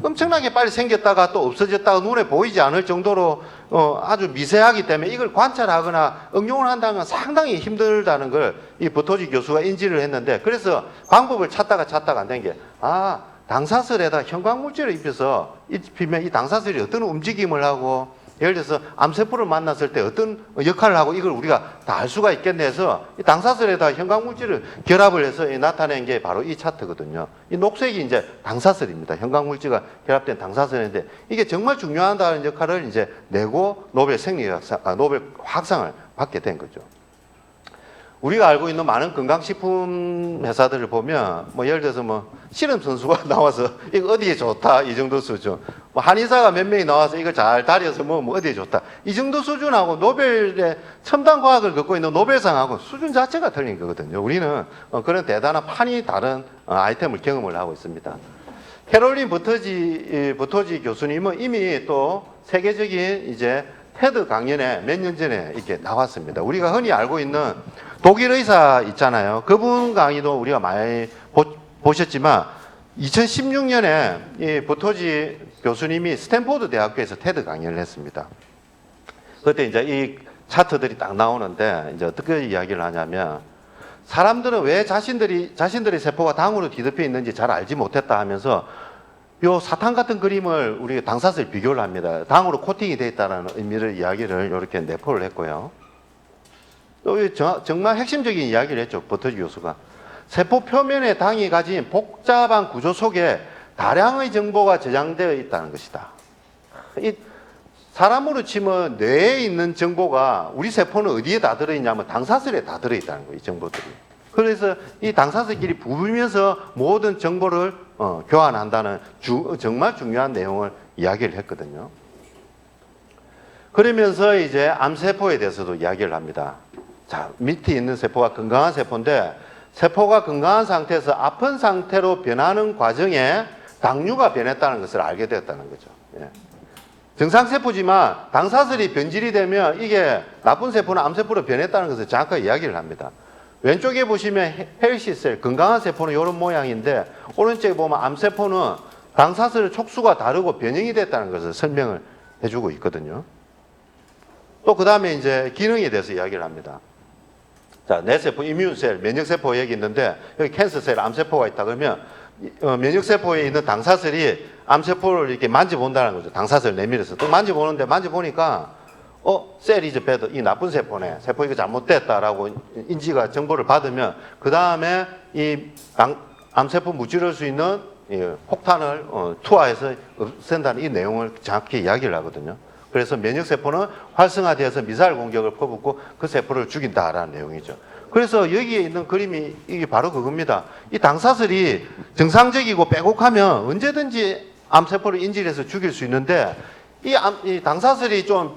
엄청나게 빨리 생겼다가 또 없어졌다가 눈에 보이지 않을 정도로 아주 미세하기 때문에 이걸 관찰하거나 응용을 한다는 건 상당히 힘들다는 걸 이 버토지 교수가 인지를 했는데 그래서 방법을 찾다가 안 된 게 당사슬에다 형광물질을 입혀서 입히면 이 당사슬이 어떤 움직임을 하고 예를 들어서 암세포를 만났을 때 어떤 역할을 하고 이걸 우리가 다 알 수가 있겠네 해서 이 당사슬에다 형광물질을 결합을 해서 나타낸 게 바로 이 차트거든요. 이 녹색이 이제 당사슬입니다. 형광물질과 결합된 당사슬인데 이게 정말 중요하다는 역할을 이제 내고 노벨 화학상을 받게 된 거죠. 우리가 알고 있는 많은 건강식품 회사들을 보면 뭐 예를 들어서 뭐 씨름 선수가 나와서 이거 어디에 좋다 이 정도 수준, 뭐 한의사가 몇 명이 나와서 이걸 잘 다려서 뭐 어디에 좋다 이 정도 수준하고 노벨의 첨단 과학을 갖고 있는 노벨상하고 수준 자체가 틀린 거거든요. 우리는 그런 대단한 판이 다른 아이템을 경험을 하고 있습니다. 캐롤린 버토지 교수님은 이미 또 세계적인 이제 테드 강연에 몇 년 전에 이렇게 나왔습니다. 우리가 흔히 알고 있는 독일 의사 있잖아요. 그분 강의도 우리가 많이 보셨지만 2016년에 이 버토지 교수님이 스탠포드 대학교에서 테드 강연을 했습니다. 그때 이제 이 차트들이 딱 나오는데 이제 어떻게 이야기를 하냐면 사람들은 왜 자신들의 세포가 당으로 뒤덮여 있는지 잘 알지 못했다 하면서 요 사탕 같은 그림을 우리 당사슬 비교를 합니다. 당으로 코팅이 되어 있다는 의미를 이야기를 이렇게 내포를 했고요. 또 정말 핵심적인 이야기를 했죠. 버터지 교수가. 세포 표면에 당이 가진 복잡한 구조 속에 다량의 정보가 저장되어 있다는 것이다. 이 사람으로 치면 뇌에 있는 정보가 우리 세포는 어디에 다 들어있냐면 당사슬에 다 들어있다는 거예요. 이 정보들이. 그래서 이 당사슬끼리 부으면서 모든 정보를 교환한다는 정말 중요한 내용을 이야기를 했거든요. 그러면서 이제 암세포에 대해서도 이야기를 합니다. 자, 밑에 있는 세포가 건강한 세포인데 세포가 건강한 상태에서 아픈 상태로 변하는 과정에 당류가 변했다는 것을 알게 되었다는 거죠. 예. 정상세포지만 당사슬이 변질이 되면 이게 나쁜 세포나 암세포로 변했다는 것을 정확하게 이야기를 합니다. 왼쪽에 보시면 헬시셀, 건강한 세포는 이런 모양인데 오른쪽에 보면 암세포는 당사슬 촉수가 다르고 변형이 됐다는 것을 설명을 해주고 있거든요. 또 그 다음에 이제 기능에 대해서 이야기를 합니다. 자, 뇌세포, 이뮨셀, 면역세포 여기 있는데 여기 캔서셀, 암세포가 있다 그러면 면역세포에 있는 당사슬이 암세포를 이렇게 만져본다는 거죠. 당사슬 내밀어서 또 만져보니까 셀 이즈 배드, 이 나쁜 세포네, 세포 이거 잘못됐다라고 인지가 정보를 받으면 그 다음에 이 암세포 무찌를 수 있는 폭탄을 투하해서 없앤다는 이 내용을 정확히 이야기를 하거든요. 그래서 면역세포는 활성화되어서 미사일 공격을 퍼붓고 그 세포를 죽인다라는 내용이죠. 그래서 여기에 있는 그림이 이게 바로 그겁니다. 이 당사슬이 정상적이고 빼곡하면 언제든지 암세포를 인질해서 죽일 수 있는데 이 당사슬이 좀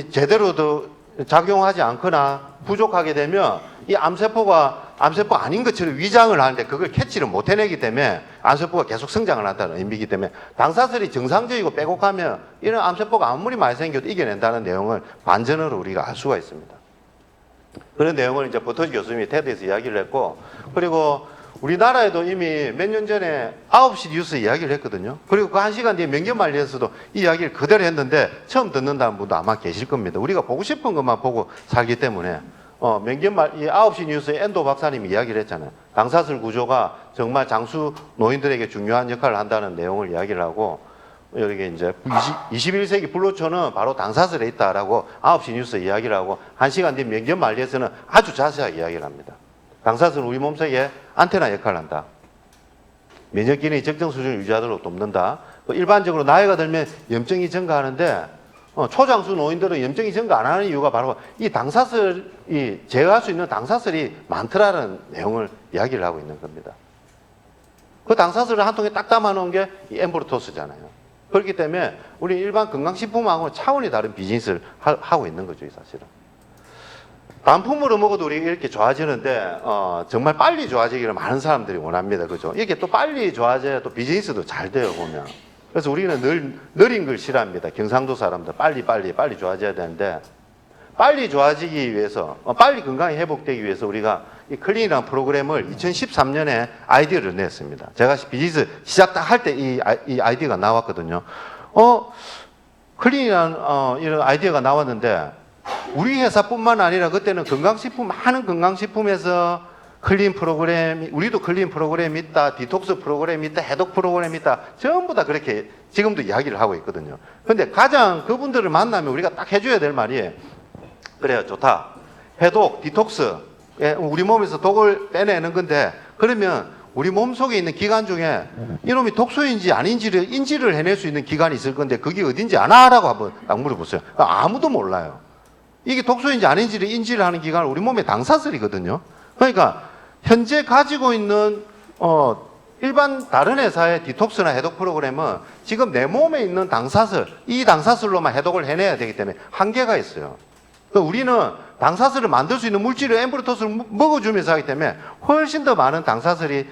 제대로도 작용하지 않거나 부족하게 되면 이 암세포가 암세포 아닌 것처럼 위장을 하는데 그걸 캐치를 못 해내기 때문에 암세포가 계속 성장을 한다는 의미이기 때문에 당사슬이 정상적이고 빼곡하면 이런 암세포가 아무리 많이 생겨도 이겨낸다는 내용을 반전으로 우리가 알 수가 있습니다. 그런 내용을 이제 버터지 교수님이 테드에서 이야기를 했고, 그리고 우리나라에도 이미 몇 년 전에 9시 뉴스 이야기를 했거든요. 그리고 그 1시간 뒤에 명견말리에서도 이 이야기를 그대로 했는데 처음 듣는다는 분도 아마 계실 겁니다. 우리가 보고 싶은 것만 보고 살기 때문에 이 9시 뉴스에 엔도 박사님이 이야기를 했잖아요. 당사슬 구조가 정말 장수 노인들에게 중요한 역할을 한다는 내용을 이야기를 하고, 여기 이제 21세기 블루초는 바로 당사슬에 있다라고 9시 뉴스 이야기를 하고 1시간 뒤 명견말리에서는 아주 자세하게 이야기를 합니다. 당사슬은 우리 몸속에 안테나 역할을 한다. 면역 기능이 적정 수준을 유지하도록 돕는다. 일반적으로 나이가 들면 염증이 증가하는데 초장수 노인들은 염증이 증가 안 하는 이유가 바로 이 당사슬이 제어할 수 있는 당사슬이 많더라는 내용을 이야기를 하고 있는 겁니다. 그 당사슬을 한 통에 딱 담아놓은 게 이 엠브로토스잖아요. 그렇기 때문에 우리 일반 건강식품하고는 차원이 다른 비즈니스를 하고 있는 거죠, 이 사실은. 단품으로 먹어도 우리 이렇게 좋아지는데 정말 빨리 좋아지기를 많은 사람들이 원합니다. 그죠? 이렇게 또 빨리 좋아져야 또 비즈니스도 잘 돼요, 보면. 그래서 우리는 늘 느린 걸 싫어합니다. 경상도 사람들 빨리 좋아져야 되는데, 빨리 좋아지기 위해서, 빨리 건강이 회복되기 위해서 우리가 이 클린이라는 프로그램을 2013년에 아이디어를 냈습니다. 제가 비즈니스 시작 딱 할 때 이 아이디어가 나왔거든요. 클린이라는 이런 아이디어가 나왔는데, 우리 회사뿐만 아니라 그때는 많은 건강식품에서 클린 프로그램이, 우리도 클린 프로그램이 있다, 디톡스 프로그램이 있다, 해독 프로그램이 있다, 전부 다 그렇게 지금도 이야기를 하고 있거든요. 근데 가장 그분들을 만나면 우리가 딱 해줘야 될 말이, 그래요, 좋다. 해독, 디톡스, 우리 몸에서 독을 빼내는 건데, 그러면 우리 몸 속에 있는 기관 중에 이놈이 독소인지 아닌지를 인지를 해낼 수 있는 기관이 있을 건데 그게 어딘지 아나라고 한번 딱 물어보세요. 아무도 몰라요. 이게 독소인지 아닌지를 인지를 하는 기관은 우리 몸의 당사슬이거든요. 그러니까 현재 가지고 있는 일반 다른 회사의 디톡스나 해독 프로그램은 지금 내 몸에 있는 당사슬, 이 당사슬로만 해독을 해내야 되기 때문에 한계가 있어요. 우리는 당사슬을 만들 수 있는 물질을 엠브로토스를 먹어주면서 하기 때문에 훨씬 더 많은 당사슬이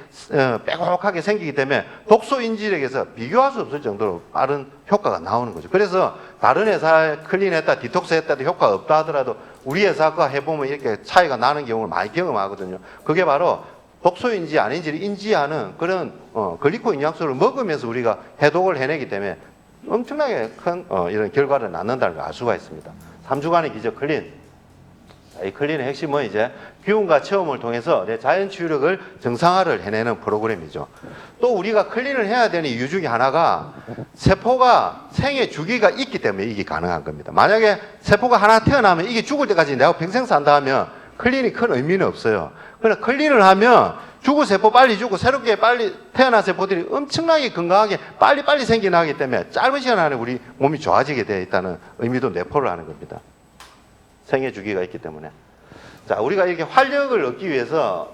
빼곡하게 생기기 때문에 독소 인질에게서 비교할 수 없을 정도로 빠른 효과가 나오는 거죠. 그래서 다른 회사에 클린했다, 디톡스 했다도 효과가 없다 하더라도 우리 회사 거 해보면 이렇게 차이가 나는 경우를 많이 경험하거든요. 그게 바로 독소인지 아닌지를 인지하는 그런 글리코 영양소를 먹으면서 우리가 해독을 해내기 때문에 엄청나게 큰 이런 결과를 낳는다는 걸 알 수가 있습니다. 3주간의 기적 클린. 이 클린의 핵심은 이제 교훈과 체험을 통해서 내 자연 치유력을 정상화를 해내는 프로그램이죠. 또 우리가 클린을 해야 되는 이유 중에 하나가 세포가 생애 주기가 있기 때문에 이게 가능한 겁니다. 만약에 세포가 하나 태어나면 이게 죽을 때까지 내가 평생 산다 하면 클린이 큰 의미는 없어요. 그러나 클린을 하면 죽을 세포 빨리 죽고 새롭게 빨리 태어난 세포들이 엄청나게 건강하게 빨리 생겨나기 때문에 짧은 시간 안에 우리 몸이 좋아지게 되어 있다는 의미도 내포를 하는 겁니다. 생애 주기가 있기 때문에. 자, 우리가 이렇게 활력을 얻기 위해서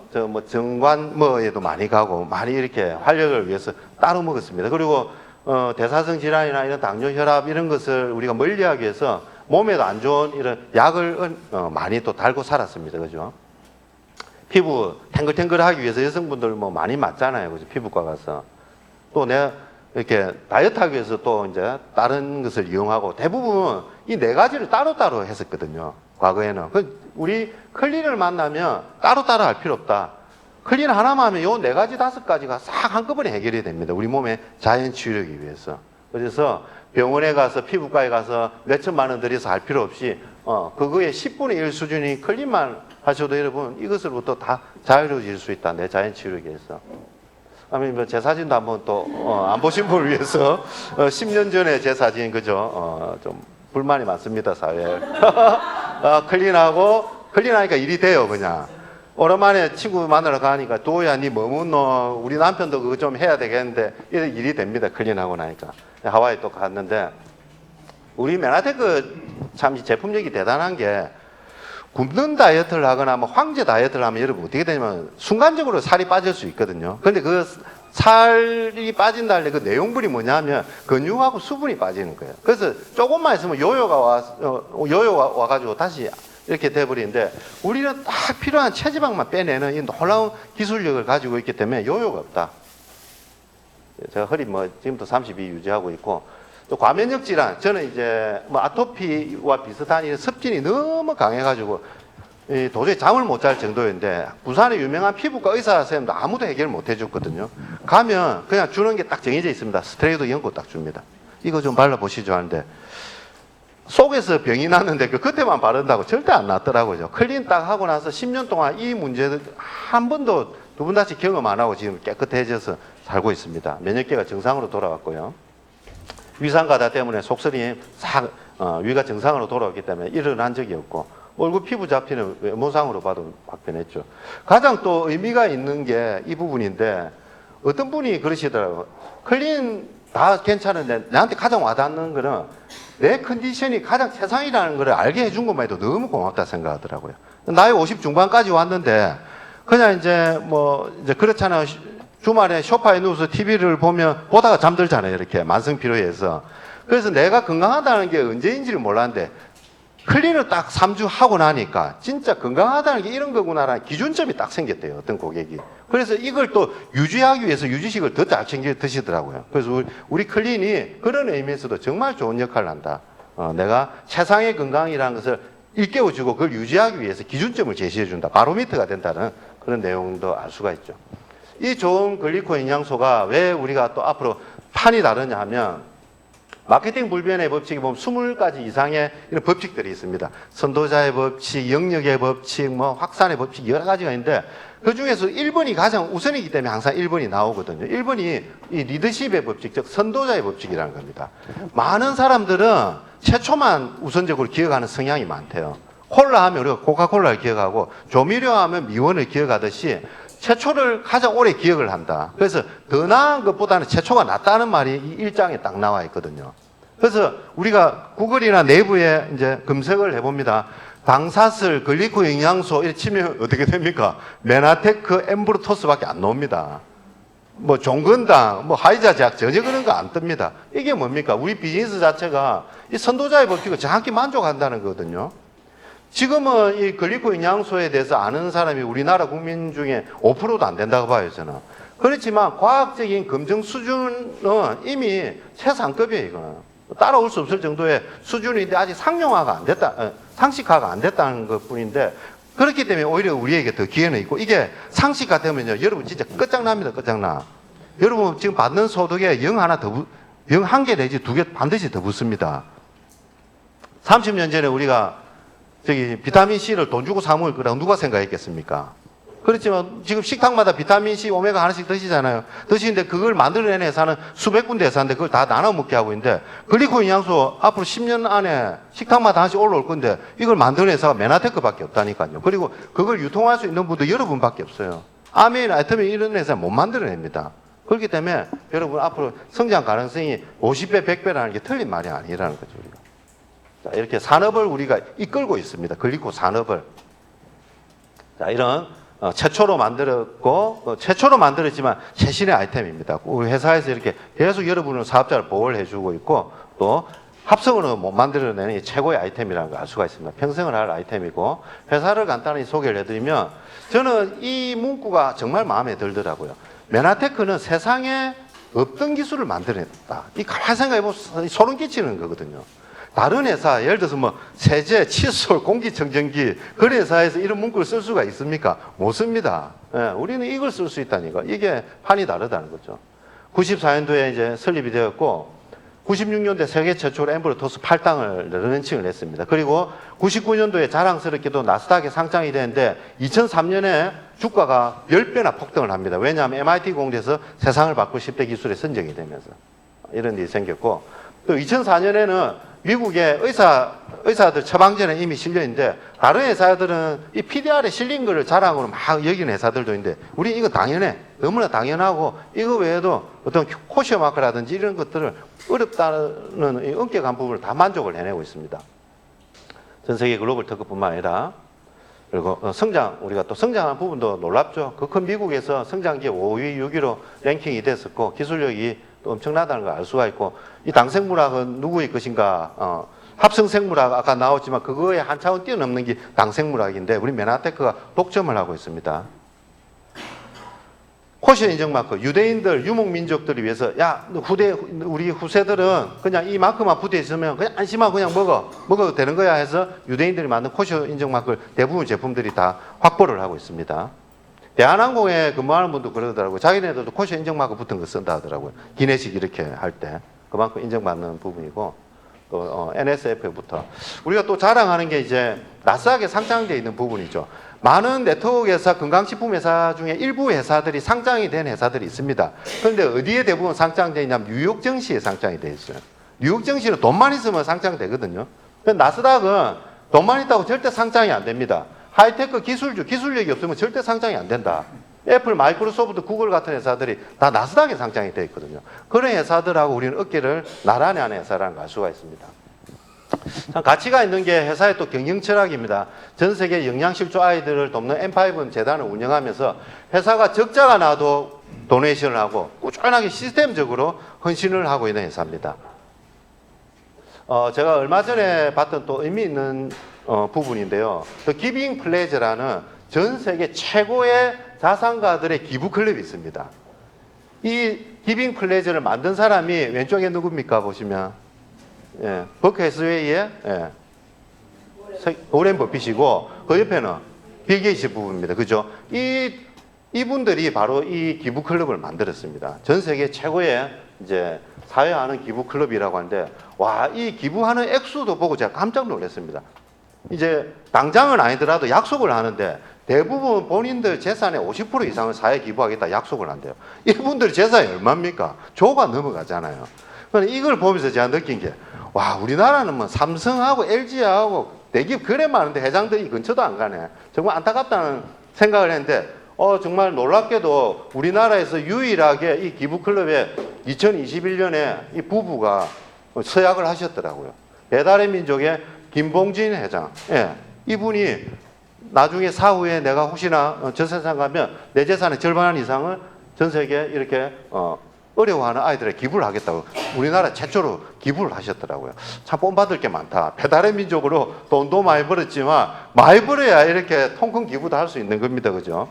정관에도 많이 가고 많이 이렇게 활력을 위해서 따로 먹었습니다. 그리고 대사성 질환이나 이런 당뇨, 혈압 이런 것을 우리가 멀리하기 위해서 몸에도 안 좋은 이런 약을 많이 또 달고 살았습니다. 그죠? 피부 탱글탱글하기 위해서 여성분들 많이 맞잖아요. 그죠? 피부과 가서. 또 내가 이렇게 다이어트 하기 위해서 또 이제 다른 것을 이용하고 대부분 이 네 가지를 따로따로 했었거든요. 과거에는. 우리 클린을 만나면 따로따로 할 필요 없다. 클린 하나만 하면 요 네 가지, 다섯 가지가 싹 한꺼번에 해결이 됩니다. 우리 몸의 자연 치유력이 위해서. 그래서 병원에 가서 피부과에 가서 몇천만 원 들여서 할 필요 없이 그거의 10분의 1 수준이 클린만 하셔도 여러분 이것으로부터 다 자유로워질 수 있다. 내 자연 치유력에 의해서. 아니면 제 사진도 한번 또 안 보신 분을 위해서 10년 전에 제 사진 그죠? 좀 불만이 많습니다 사회에. 클린하니까 일이 돼요 그냥. 오랜만에 친구 만나러 가니까 도야 니 머문노 우리 남편도 그거 좀 해야 되겠는데 일이 됩니다 클린하고 나니까. 하와이 또 갔는데 우리 메나테크 참 제품력이 대단한 게 굶는 다이어트를 하거나 뭐 황제 다이어트를 하면 여러분 어떻게 되냐면 순간적으로 살이 빠질 수 있거든요. 근데 그 살이 빠진다 할 때 그 내용물이 뭐냐면 근육하고 수분이 빠지는 거예요. 그래서 조금만 있으면 요요가 와가지고 다시 이렇게 돼버리는데 우리는 딱 필요한 체지방만 빼내는 이 놀라운 기술력을 가지고 있기 때문에 요요가 없다. 제가 허리 뭐 지금도 32 유지하고 있고 또 과면역 질환 저는 이제 뭐 아토피와 비슷한 이 습진이 너무 강해가지고 도저히 잠을 못 잘 정도인데 부산의 유명한 피부과 의사 선생님도 아무도 해결 못 해줬거든요. 가면 그냥 주는 게 딱 정해져 있습니다. 스테로이드 연고 딱 줍니다. 이거 좀 발라보시죠 하는데 속에서 병이 났는데 그때만 바른다고 절대 안 낫더라고요. 클린 딱 하고 나서 10년 동안 이 문제를 한 번도 두 번 다시 경험 안 하고 지금 깨끗해져서 살고 있습니다. 면역계가 정상으로 돌아왔고요. 위산가다 때문에 속설이 위가 정상으로 돌아왔기 때문에 일어난 적이 없고 얼굴 피부 잡히는 외모상으로 봐도 확 변했죠. 가장 또 의미가 있는 게 이 부분인데 어떤 분이 그러시더라고요. 클린 다 괜찮은데 나한테 가장 와닿는 거는 내 컨디션이 가장 최상이라는 걸 알게 해준 것만 해도 너무 고맙다 생각하더라고요. 나이 50 중반까지 왔는데 그냥 이제 이제 그렇잖아요. 주말에 소파에 누워서 TV를 보다가 잠들잖아요. 이렇게 만성피로해서. 그래서 내가 건강하다는 게 언제인지를 몰랐는데 클린을 딱 3주 하고 나니까 진짜 건강하다는 게 이런 거구나라는 기준점이 딱 생겼대요. 어떤 고객이. 그래서 이걸 또 유지하기 위해서 유지식을 더 잘 챙겨 드시더라고요. 그래서 우리 클린이 그런 의미에서도 정말 좋은 역할을 한다. 내가 최상의 건강이라는 것을 일깨워주고 그걸 유지하기 위해서 기준점을 제시해준다. 바로미터가 된다는 그런 내용도 알 수가 있죠. 이 좋은 글리코 영양소가 왜 우리가 또 앞으로 판이 다르냐 하면 마케팅 불변의 법칙이 보면 20가지 이상의 이런 법칙들이 있습니다. 선도자의 법칙, 영역의 법칙, 확산의 법칙 여러 가지가 있는데 그 중에서 1번이 가장 우선이기 때문에 항상 1번이 나오거든요. 1번이 이 리더십의 법칙, 즉 선도자의 법칙이라는 겁니다. 많은 사람들은 최초만 우선적으로 기억하는 성향이 많대요. 콜라 하면 우리가 코카콜라를 기억하고 조미료 하면 미원을 기억하듯이 최초를 가장 오래 기억을 한다. 그래서 더 나은 것보다는 최초가 낫다는 말이 이 일장에 딱 나와 있거든요. 그래서 우리가 구글이나 내부에 이제 검색을 해봅니다. 방사슬, 글리코 영양소 이렇게 치면 어떻게 됩니까? 메나테크, 엠브루토스밖에 안 나옵니다. 종근당, 하이자 제약 전혀 그런 거 안 뜹니다. 이게 뭡니까? 우리 비즈니스 자체가 이 선도자의 법칙을 정확히 만족한다는 거거든요. 지금은 이 글리코 영양소에 대해서 아는 사람이 우리나라 국민 중에 5%도 안 된다고 봐요, 저는. 그렇지만 과학적인 검증 수준은 이미 최상급이에요, 이거는. 따라올 수 없을 정도의 수준인데 아직 상용화가 안 됐다, 상식화가 안 됐다는 것 뿐인데 그렇기 때문에 오히려 우리에게 더 기회는 있고 이게 상식화 되면요, 여러분 진짜 끝장납니다, 끝장나. 여러분 지금 받는 소득에 0 1개 내지 2개 반드시 더 붙습니다. 30년 전에 우리가 비타민C를 돈 주고 사 먹을 거라고 누가 생각했겠습니까? 그렇지만 지금 식탁마다 비타민C, 오메가 하나씩 드시잖아요. 드시는데 그걸 만들어내는 회사는 수백 군데 회사인데 그걸 다 나눠 먹게 하고 있는데 글리코 영양소 앞으로 10년 안에 식탁마다 하나씩 올라올 건데 이걸 만드는 회사가 메나테크밖에 없다니까요. 그리고 그걸 유통할 수 있는 분도 여러분밖에 없어요. 아메인, 아이터민 이런 회사 못 만들어냅니다. 그렇기 때문에 여러분 앞으로 성장 가능성이 50배, 100배라는 게 틀린 말이 아니라는 거죠. 우리가. 자, 이렇게 산업을 우리가 이끌고 있습니다. 글리코 산업을. 자, 이런 최초로 만들었고 최초로 만들었지만 최신의 아이템입니다. 우리 회사에서 이렇게 계속 여러분은 사업자를 보호를 해주고 있고 또 합성으로 못 만들어내는 최고의 아이템이라는 걸 알 수가 있습니다. 평생을 할 아이템이고 회사를 간단히 소개를 해드리면 저는 이 문구가 정말 마음에 들더라고요. 메나테크는 세상에 없던 기술을 만들어냈다. 이 가만히 생각해보면 소름 끼치는 거거든요. 다른 회사, 예를 들어서 세제, 칫솔, 공기청정기 그런 회사에서 이런 문구를 쓸 수가 있습니까? 못 씁니다. 예, 우리는 이걸 쓸 수 있다니까. 이게 판이 다르다는 거죠. 94년도에 이제 설립이 되었고 96년도에 세계 최초로 엠브로토스 8당을 런칭을 했습니다. 그리고 99년도에 자랑스럽게도 나스닥에 상장이 되는데 2003년에 주가가 10배나 폭등을 합니다. 왜냐하면 MIT 공대에서 세상을 바꿀 10대 기술에 선정이 되면서 이런 일이 생겼고, 또 2004년에는 미국의 의사들 처방전에 이미 실려있는데 다른 회사들은 이 PDR에 실린 거를 자랑으로 막 여기는 회사들도 있는데 우리 이거 당연해. 너무나 당연하고 이거 외에도 어떤 코시어 마크라든지 이런 것들을 어렵다는 이 엄격한 부분을 다 만족을 해내고 있습니다. 전 세계 글로벌 특허뿐만 아니라 그리고 성장, 우리가 또 성장한 부분도 놀랍죠. 그 큰 미국에서 성장기업 5위, 6위로 랭킹이 됐었고 기술력이 또 엄청나다는 걸 알 수가 있고, 이 당생물학은 누구의 것인가? 합성생물학 아까 나왔지만 그거에 한 차원 뛰어넘는 게 당생물학인데 우리 메나테크가 독점을 하고 있습니다. 코시어 인증 마크, 유대인들, 유목민족들을 위해서 야, 우리 후세들은 그냥 이 마크만 붙어 있으면 그냥 안심하고 그냥 먹어도 되는 거야 해서 유대인들이 만든 코시어 인증 마크를 대부분 제품들이 다 확보를 하고 있습니다. 대한항공에 근무하는 분도 그러더라고요. 자기네들도 코시어 인증 마크 붙은 거 쓴다 하더라고요. 기내식 이렇게 할 때 그만큼 인정받는 부분이고, 또 NSF부터 우리가 또 자랑하는 게 이제 나스닥에 상장되어 있는 부분이죠. 많은 네트워크 회사, 건강식품 회사 중에 일부 회사들이 상장이 된 회사들이 있습니다. 그런데 어디에 대부분 상장되어 있냐면 뉴욕 증시에 상장이 되어 있어요. 뉴욕 증시는 돈만 있으면 상장되거든요. 나스닥은 돈만 있다고 절대 상장이 안 됩니다. 하이테크 기술주, 기술력이 없으면 절대 상장이 안 된다. 애플, 마이크로소프트, 구글 같은 회사들이 다 나스닥에 상장이 되어 있거든요. 그런 회사들하고 우리는 어깨를 나란히 하는 회사라는 걸 알 수가 있습니다. 참 가치가 있는 게 회사의 또 경영 철학입니다. 전 세계 영양실조 아이들을 돕는 M5 재단을 운영하면서 회사가 적자가 나도 도네이션을 하고 꾸준하게 시스템적으로 헌신을 하고 있는 회사입니다. 제가 얼마 전에 봤던 또 의미 있는 부분인데요. 그 기빙 플레저라는 전 세계 최고의 자산가들의 기부 클럽이 있습니다. 이 기빙 플레저를 만든 사람이 왼쪽에 누굽니까 보시면, 예, 버크헤스웨이의 오렌 버핏이고 그 옆에는 빌 게이츠 부부입니다. 그죠? 이분들이 바로 이 기부 클럽을 만들었습니다. 전 세계 최고의 이제 사회하는 기부 클럽이라고 하는데, 와, 이 기부하는 액수도 보고 제가 깜짝 놀랐습니다. 이제 당장은 아니더라도 약속을 하는데 대부분 본인들 재산의 50% 이상을 사회에 기부하겠다 약속을 한대요. 이분들 재산이 얼마입니까? 조가 넘어가잖아요. 이걸 보면서 제가 느낀 게, 와, 우리나라는 뭐 삼성하고 LG하고 대기업 그래 많은데 회장들이 근처도 안 가네. 정말 안타깝다는 생각을 했는데, 정말 놀랍게도 우리나라에서 유일하게 이 기부클럽에 2021년에 이 부부가 서약을 하셨더라고요. 배달의 민족의 김봉진 회장. 예, 이분이 나중에 사후에 내가 혹시나 전 세상 가면 내 재산의 절반 이상을 전 세계에 이렇게 어려워하는 아이들에 기부를 하겠다고 우리나라 최초로 기부를 하셨더라고요. 참 본받을 게 많다. 배달의 민족으로 돈도 많이 벌었지만 많이 벌어야 이렇게 통큰 기부도 할 수 있는 겁니다. 그죠?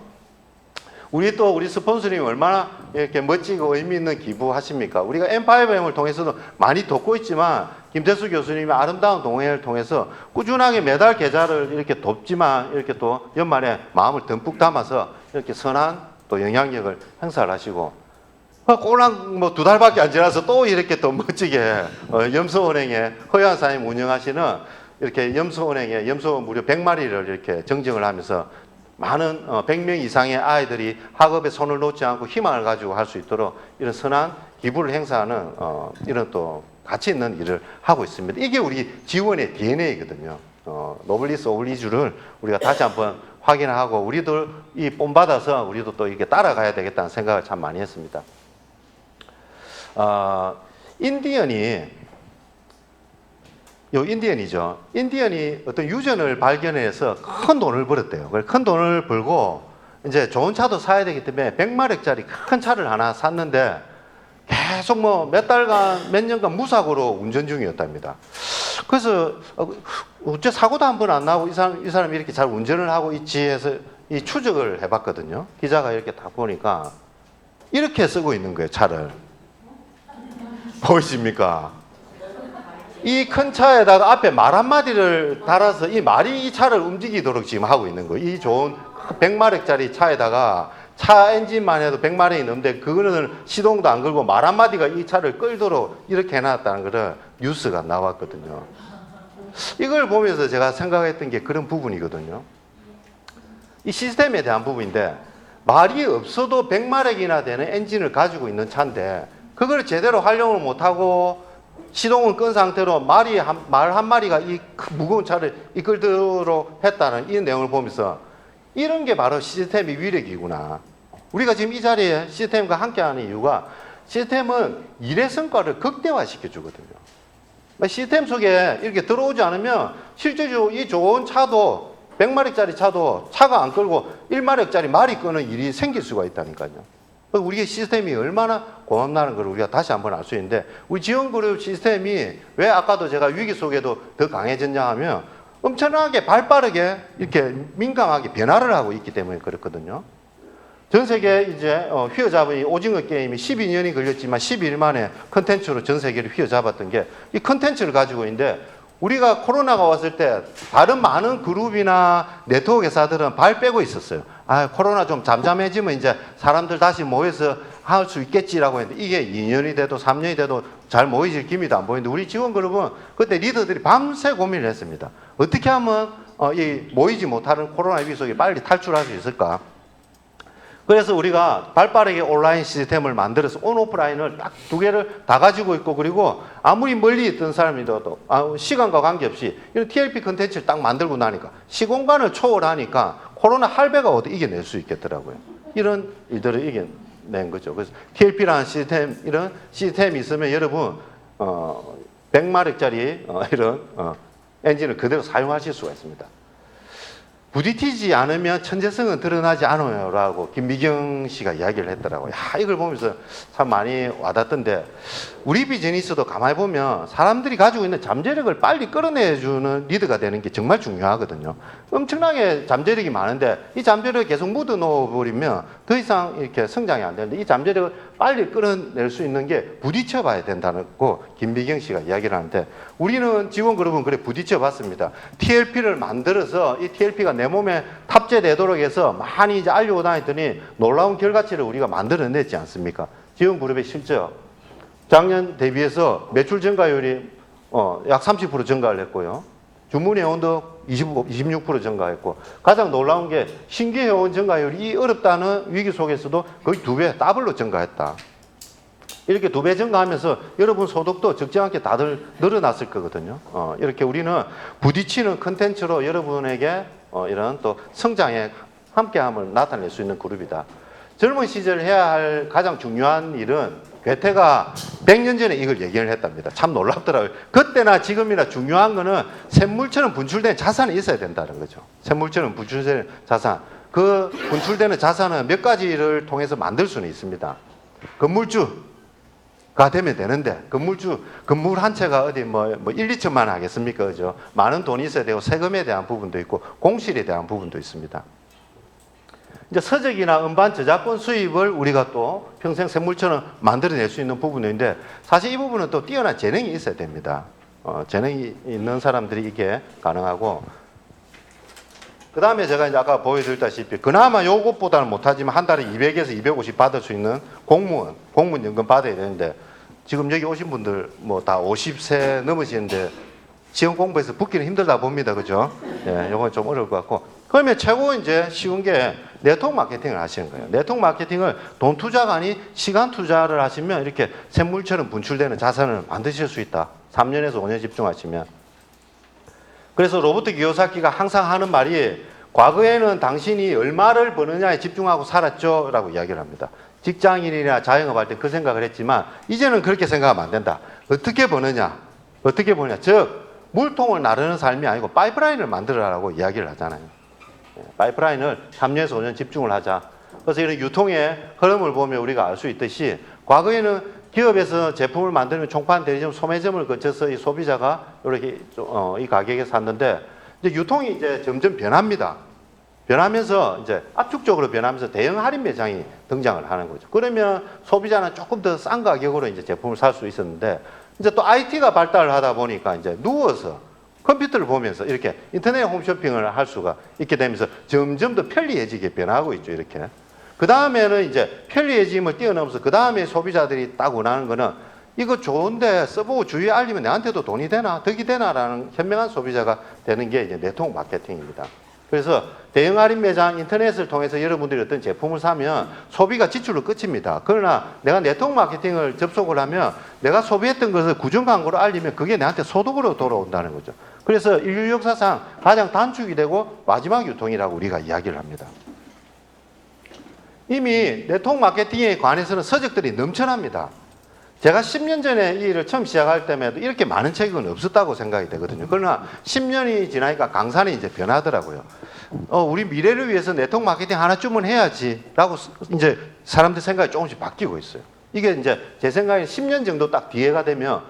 우리 스폰서님이 얼마나 이렇게 멋지고 의미 있는 기부하십니까? 우리가 M5M을 통해서도 많이 돕고 있지만 김태수 교수님의 아름다운 동행을 통해서 꾸준하게 매달 계좌를 이렇게 돕지만 이렇게 또 연말에 마음을 듬뿍 담아서 이렇게 선한 또 영향력을 행사를 하시고, 꼴랑 뭐 2달밖에 안 지나서 또 이렇게 또 멋지게 염소은행에 허여한 사장님 운영하시는 이렇게 염소은행에 염소 무려 100마리를 이렇게 정정을 하면서 많은 100명 이상의 아이들이 학업에 손을 놓지 않고 희망을 가지고 할 수 있도록 이런 선한 기부를 행사하는 이런 또 가치 있는 일을 하고 있습니다. 이게 우리 지원의 DNA거든요. 노블리스 오블리주를 우리가 다시 한번 확인하고 우리도 이 본받아서 우리도 또 이게 따라가야 되겠다는 생각을 참 많이 했습니다. 인디언이 어떤 유전을 발견해서 큰 돈을 벌었대요. 큰 돈을 벌고 이제 좋은 차도 사야 되기 때문에 100마력짜리 큰 차를 하나 샀는데 계속 뭐 몇 달간, 몇 년간 무사고로 운전 중이었답니다. 그래서 어째 사고도 한 번 안 나고 이 사람이 이렇게 잘 운전을 하고 있지 해서 이 추적을 해봤거든요. 기자가 이렇게 딱 보니까 이렇게 쓰고 있는 거예요, 차를. 보이십니까? 이 큰 차에다가 앞에 말 한마디를 달아서 이 말이 이 차를 움직이도록 지금 하고 있는 거예요. 이 좋은 100마력짜리 차에다가 차 엔진만 해도 100마력이 넘는데 그거는 시동도 안 걸고 말 한마디가 이 차를 끌도록 이렇게 해놨다는 거를 뉴스가 나왔거든요. 이걸 보면서 제가 생각했던 게 그런 부분이거든요. 이 시스템에 대한 부분인데 말이 없어도 100마력이나 되는 엔진을 가지고 있는 차인데 그걸 제대로 활용을 못하고 시동을 끈 상태로 말 한 마리가 이 무거운 차를 이끌도록 했다는 이 내용을 보면서 이런 게 바로 시스템의 위력이구나. 우리가 지금 이 자리에 시스템과 함께하는 이유가 시스템은 일의 성과를 극대화시켜 주거든요. 시스템 속에 이렇게 들어오지 않으면 실제로 이 좋은 차도 100마력짜리 차도 차가 안 끌고 1마력짜리 말이 끄는 일이 생길 수가 있다니까요. 우리의 시스템이 얼마나 고맙다는 걸 우리가 다시 한번 알 수 있는데 우리 지원그룹 시스템이 왜 아까도 제가 위기 속에도 더 강해졌냐 하면 엄청나게 발빠르게 이렇게 민감하게 변화를 하고 있기 때문에 그렇거든요. 전 세계 이제 휘어잡은 오징어 게임이 12년이 걸렸지만 12일 만에 컨텐츠로 전 세계를 휘어잡았던 게 이 컨텐츠를 가지고 있는데 우리가 코로나가 왔을 때 다른 많은 그룹이나 네트워크 회사들은 발 빼고 있었어요. 아, 코로나 좀 잠잠해지면 이제 사람들 다시 모여서 할 수 있겠지라고 했는데 이게 2년이 돼도 3년이 돼도 잘 모이질 기미도 안 보이는데 우리 지원그룹은 그때 리더들이 밤새 고민을 했습니다. 어떻게 하면 이 모이지 못하는 코로나 위기 속에 빨리 탈출할 수 있을까? 그래서 우리가 발빠르게 온라인 시스템을 만들어서 온오프라인을 딱 두 개를 다 가지고 있고 그리고 아무리 멀리 있던 사람이라도 시간과 관계없이 이런 TLP 컨텐츠를 딱 만들고 나니까 시공간을 초월하니까 코로나 할배가 어디 이겨낼 수 있겠더라고요. 이런 일들을 이겨낸 거죠. 그래서 TLP라는 시스템, 이런 시스템이 있으면 여러분 100마력짜리 이런 엔진을 그대로 사용하실 수가 있습니다. 부딪히지 않으면 천재성은 드러나지 않아요 라고 김미경 씨가 이야기를 했더라고요. 야, 이걸 보면서 참 많이 와닿던데 우리 비즈니스도 가만히 보면 사람들이 가지고 있는 잠재력을 빨리 끌어내주는 리더가 되는 게 정말 중요하거든요. 엄청나게 잠재력이 많은데 이 잠재력을 계속 묻어 놓아버리면 더 이상 이렇게 성장이 안 되는데 이 잠재력을 빨리 끌어낼 수 있는 게 부딪혀 봐야 된다고 김미경 씨가 이야기를 하는데 우리는 지원그룹은 그래 부딪혀 봤습니다. TLP를 만들어서 이 TLP가 내 몸에 탑재되도록 해서 많이 이제 알려고 다녔더니 놀라운 결과치를 우리가 만들어냈지 않습니까? 지원그룹의 실적. 작년 대비해서 매출 증가율이 약 30% 증가를 했고요. 주문 회원도 26% 증가했고 가장 놀라운 게 신규 회원 증가율이 이 어렵다는 위기 속에서도 거의 2배, 더블로 증가했다. 이렇게 2배 증가하면서 여러분 소득도 적지 않게 다들 늘어났을 거거든요. 이렇게 우리는 부딪히는 컨텐츠로 여러분에게 이런 또 성장의 함께함을 나타낼 수 있는 그룹이다. 젊은 시절 해야 할 가장 중요한 일은 괴테가 100년 전에 이걸 얘기를 했답니다. 참 놀랍더라고요. 그때나 지금이나 중요한 거는 샘물처럼 분출된 자산이 있어야 된다는 거죠. 샘물처럼 분출된 자산. 그 분출되는 자산은 몇 가지를 통해서 만들 수는 있습니다. 건물주가 되면 되는데 건물 한 채가 어디 뭐 1, 2천만 하겠습니까? 그죠? 많은 돈이 있어야 되고 세금에 대한 부분도 있고 공실에 대한 부분도 있습니다. 이제 서적이나 음반 저작권 수입을 우리가 또 평생 샘물처럼 만들어낼 수 있는 부분인데 사실 이 부분은 또 뛰어난 재능이 있어야 됩니다. 재능이 있는 사람들이 이게 가능하고 그 다음에 제가 이제 아까 보여드렸다시피 그나마 요것보다는 못하지만 한 달에 200에서 250 받을 수 있는 공무원연금 받아야 되는데 지금 여기 오신 분들 뭐 다 50세 넘으시는데 지원 공부해서 붙기는 힘들다 봅니다. 그죠? 예, 요건 좀 어려울 것 같고. 그러면 최고 이제 쉬운 게 네트워크 마케팅을 하시는 거예요. 네트워크 마케팅을 돈 투자가 아닌 시간 투자를 하시면 이렇게 샘물처럼 분출되는 자산을 만드실 수 있다. 3년에서 5년 집중하시면. 그래서 로버트 기요사키가 항상 하는 말이 과거에는 당신이 얼마를 버느냐에 집중하고 살았죠 라고 이야기를 합니다. 직장인이나 자영업할 때 그 생각을 했지만 이제는 그렇게 생각하면 안 된다. 어떻게 버느냐. 즉 물통을 나르는 삶이 아니고 파이프라인을 만들어라고 이야기를 하잖아요. 파이프라인을 3년에서 5년 집중을 하자. 그래서 이런 유통의 흐름을 보면 우리가 알 수 있듯이 과거에는 기업에서 제품을 만들면 총판, 대리점, 소매점을 거쳐서 이 소비자가 이렇게 이 가격에 샀는데 이제 유통이 이제 점점 변합니다. 변하면서 이제 압축적으로 변하면서 대형 할인 매장이 등장을 하는 거죠. 그러면 소비자는 조금 더 싼 가격으로 이제 제품을 살 수 있었는데 이제 또 IT가 발달을 하다 보니까 이제 누워서 컴퓨터를 보면서 이렇게 인터넷 홈쇼핑을 할 수가 있게 되면서 점점 더 편리해지게 변하고 있죠. 이렇게. 그 다음에는 이제 편리해짐을 뛰어넘어서 그 다음에 소비자들이 딱 원하는 거는 이거 좋은데 써보고 주위에 알리면 내한테도 돈이 되나, 덕이 되나라는 현명한 소비자가 되는 게 이제 네트워크 마케팅입니다. 그래서 대형 할인 매장 인터넷을 통해서 여러분들이 어떤 제품을 사면 소비가 지출로 끝입니다. 그러나 내가 네트워크 마케팅을 접속을 하면 내가 소비했던 것을 구정 광고로 알리면 그게 내한테 소득으로 돌아온다는 거죠. 그래서 인류 역사상 가장 단축이 되고 마지막 유통이라고 우리가 이야기를 합니다. 이미 네트워크 마케팅에 관해서는 서적들이 넘쳐납니다. 제가 10년 전에 이 일을 처음 시작할 때에도 이렇게 많은 책은 없었다고 생각이 되거든요. 그러나 10년이 지나니까 강산이 이제 변하더라고요. 우리 미래를 위해서 네트워크 마케팅 하나쯤은 해야지라고 이제 사람들 생각이 조금씩 바뀌고 있어요. 이게 이제 제 생각에 10년 정도 딱 뒤에가 되면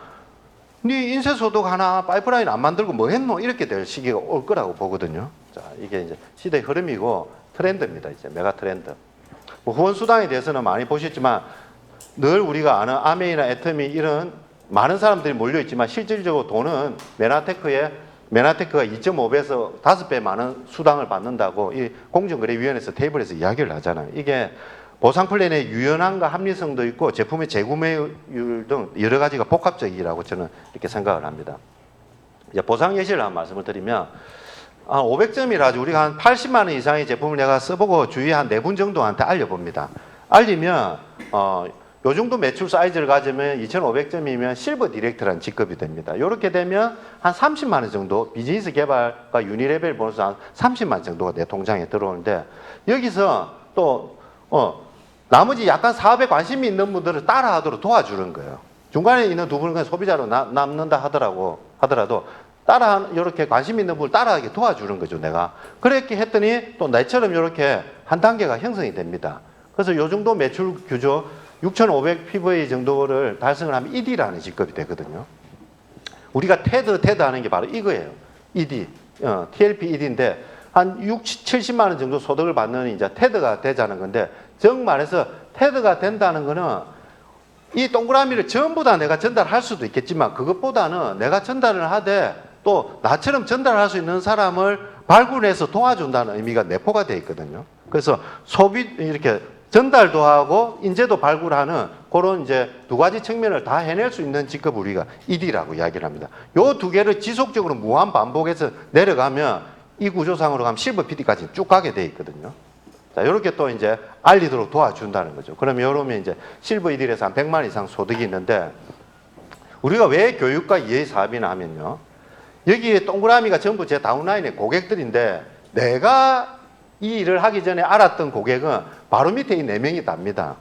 네 인쇄소득 하나 파이프라인 안 만들고 뭐 했노? 이렇게 될 시기가 올 거라고 보거든요. 자, 이게 이제 시대의 흐름이고 트렌드입니다. 이제 메가 트렌드. 뭐 후원 수당에 대해서는 많이 보셨지만 늘 우리가 아는 아메이나 애터미 이런 많은 사람들이 몰려있지만 실질적으로 돈은 메나테크가 2.5배에서 5배 많은 수당을 받는다고 이 공정거래위원회에서 테이블에서 이야기를 하잖아요. 이게 보상 플랜의 유연함과 합리성도 있고 제품의 재구매율 등 여러 가지가 복합적이라고 저는 이렇게 생각을 합니다. 이제 보상 예시를 한 말씀을 드리면 500점이라 우리가 한 80만 원 이상의 제품을 내가 써보고 주위에 한 4분 정도한테 알려봅니다. 알리면 요 정도 매출 사이즈를 가지면 2,500점이면 실버 디렉터라는 직급이 됩니다. 이렇게 되면 한 30만 원 정도 비즈니스 개발과 유니레벨 보너스 한 30만 원 정도가 내 통장에 들어오는데 여기서 또 나머지 약간 사업에 관심이 있는 분들을 따라하도록 도와주는 거예요. 중간에 있는 두 분은 소비자로 남는다 하더라도 이렇게 관심 있는 분을 따라하게 도와주는 거죠, 내가. 그렇게 했더니 또 나처럼 이렇게 한 단계가 형성이 됩니다. 그래서 요 정도 매출 규조 6,500 PV 정도를 달성을 하면 ED라는 직급이 되거든요. 우리가 테드 하는 게 바로 이거예요. ED, TLP ED인데 한 70만 원 정도 소득을 받는 이제 테드가 되자는 건데 정말해서 테드가 된다는 거는 이 동그라미를 전부 다 내가 전달할 수도 있겠지만 그것보다는 내가 전달을 하되 또 나처럼 전달할 수 있는 사람을 발굴해서 도와준다는 의미가 내포가 되어 있거든요. 그래서 이렇게 전달도 하고 인재도 발굴하는 그런 이제 두 가지 측면을 다 해낼 수 있는 직급 우리가 ED라고 이야기를 합니다. 요 두 개를 지속적으로 무한 반복해서 내려가면 이 구조상으로 가면 실버 PD까지 쭉 가게 돼 있거든요. 자, 이렇게 또 이제 알리도록 도와준다는 거죠. 그러면 이러면 이제 실버 ED에서 한 100만 이상 소득이 있는데 우리가 왜 교육과 이해 사업이나 하면요. 여기에 동그라미가 전부 제 다운라인의 고객들인데 내가 이 일을 하기 전에 알았던 고객은 바로 밑에 이 4명이 답니다.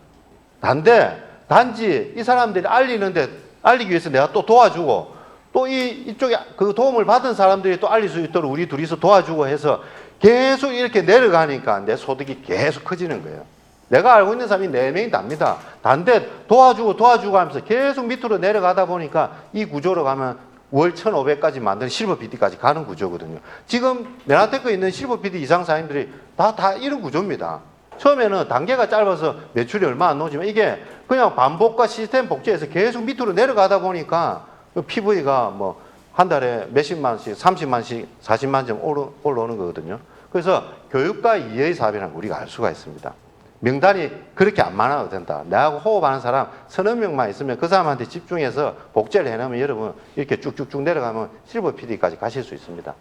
단지 이 사람들이 알리기 위해서 내가 또 도와주고 또 이쪽에 그 도움을 받은 사람들이 또 알릴 수 있도록 우리 둘이서 도와주고 해서 계속 이렇게 내려가니까 내 소득이 계속 커지는 거예요. 내가 알고 있는 사람이 4명이 답니다. 단데 도와주고 하면서 계속 밑으로 내려가다 보니까 이 구조로 가면 월 1,500까지 만드는 실버 PD까지 가는 구조거든요. 지금 메나테크에 있는 실버 PD 이상 사인들이 다 이런 구조입니다. 처음에는 단계가 짧아서 매출이 얼마 안 나오지만 이게 그냥 반복과 시스템 복제해서 계속 밑으로 내려가다 보니까 PV가 뭐 한 달에 몇십만씩, 30만씩, 40만 점 올라오는 거거든요. 그래서 교육과 이해의 사업이라는 걸 우리가 알 수가 있습니다. 명단이 그렇게 안 많아도 된다. 내하고 호흡하는 사람 3~4명만 있으면 그 사람한테 집중해서 복제를 해놓으면 여러분 이렇게 쭉쭉쭉 내려가면 실버 PD까지 가실 수 있습니다.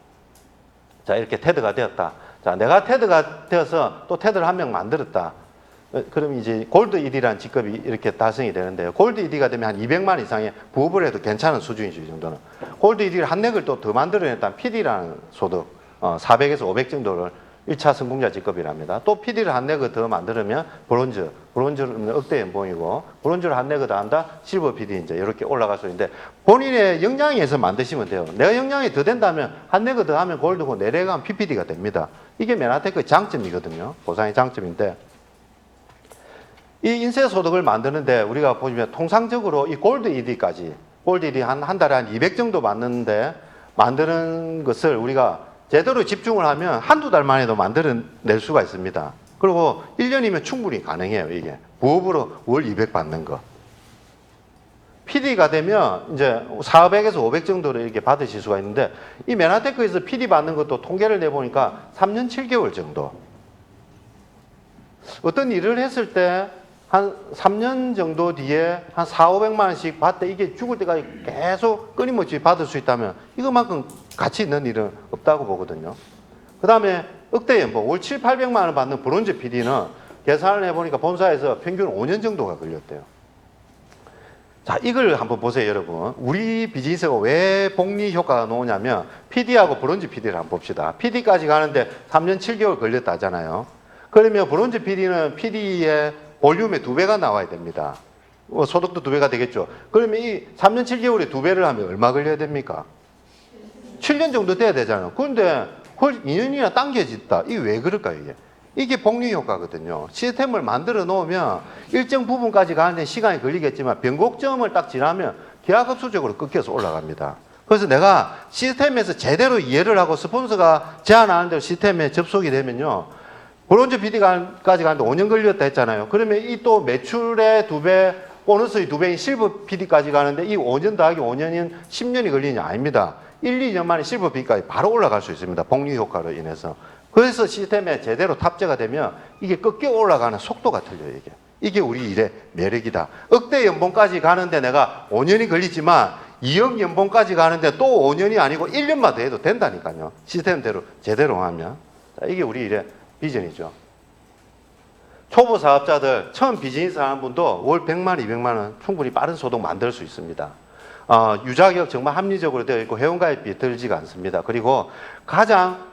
자, 이렇게 테드가 되었다. 자, 내가 테드가 되어서 또 테드를 한 명 만들었다. 그럼 이제 골드 ED라는 직급이 이렇게 달성이 되는데요. 골드 ED가 되면 한 200만 이상의 부업을 해도 괜찮은 수준이죠, 이 정도는. 골드 ED를 한 넥을 또 더 만들어냈다면 PD라는 소득 400에서 500 정도를 1차 성공자 직급이랍니다. 또 PD를 한 넥을 더 만들면 브론즈는 억대 연봉이고 브론즈를 한 넥을 더 한다 실버 PD 이제 이렇게 올라갈 수 있는데 본인의 역량에서 만드시면 돼요. 내가 역량이 더 된다면 한 넥을 더 하면 골드고 내려가면 PPD가 됩니다. 이게 메나테크의 장점이거든요. 보상의 장점인데 이 인쇄 소득을 만드는데 우리가 보시면 통상적으로 이 골드 ED까지 골드 ED 한 달에 한 200 정도 만드는 것을 우리가 제대로 집중을 하면 한두 달 만에도 만들어낼 수가 있습니다. 그리고 1년이면 충분히 가능해요, 이게. 부업으로 월 200 받는 거. PD가 되면 이제 400에서 500 정도를 이렇게 받으실 수가 있는데 이 메나테크에서 PD 받는 것도 통계를 내보니까 3년 7개월 정도. 어떤 일을 했을 때 한 3년 정도 뒤에 한 4,500만 원씩 받되 이게 죽을 때까지 계속 끊임없이 받을 수 있다면 이것만큼 가치 있는 일은 없다고 보거든요. 그 다음에 억대 연봉, 월 7,800만 원 받는 브론즈 PD는 계산을 해보니까 본사에서 평균 5년 정도가 걸렸대요. 자, 이걸 한번 보세요, 여러분. 우리 비즈니스가 왜 복리 효과가 나오냐면 PD하고 브론즈 PD를 한번 봅시다. PD까지 가는데 3년 7개월 걸렸다 하잖아요. 그러면 브론즈 PD는 PD의 볼륨의 2배가 나와야 됩니다. 소득도 2배가 되겠죠. 그러면 이 3년 7개월에 2배를 하면 얼마 걸려야 됩니까? 7년 정도 돼야 되잖아요. 그런데 2년이나 당겨졌다. 이게 왜 그럴까요, 이게? 이게 복리 효과거든요. 시스템을 만들어 놓으면 일정 부분까지 가는데 시간이 걸리겠지만 변곡점을 딱 지나면 기하급수적으로 끊겨서 올라갑니다. 그래서 내가 시스템에서 제대로 이해를 하고 스폰서가 제안하는 대로 시스템에 접속이 되면요. 브론즈 PD까지 가는데 5년 걸렸다 했잖아요. 그러면 이 또 매출의 2배, 보너스의 2배인 실버 PD까지 가는데 이 5년 더하기 5년인 10년이 걸리냐? 아닙니다. 1, 2년 만에 실버 PD까지 바로 올라갈 수 있습니다. 복리 효과로 인해서. 그래서 시스템에 제대로 탑재가 되면 이게 꺾여 올라가는 속도가 틀려요, 이게. 이게 우리 일의 매력이다. 억대 연봉까지 가는데 내가 5년이 걸리지만 2억 연봉까지 가는데 또 5년이 아니고 1년만 더 해도 된다니까요. 시스템대로 제대로 하면. 자, 이게 우리 일의 비전이죠. 초보 사업자들, 처음 비즈니스 하는 분도 월 100만, 200만 원 충분히 빠른 소득 만들 수 있습니다. 유자격 정말 합리적으로 되어 있고 회원가입비 들지가 않습니다. 그리고 가장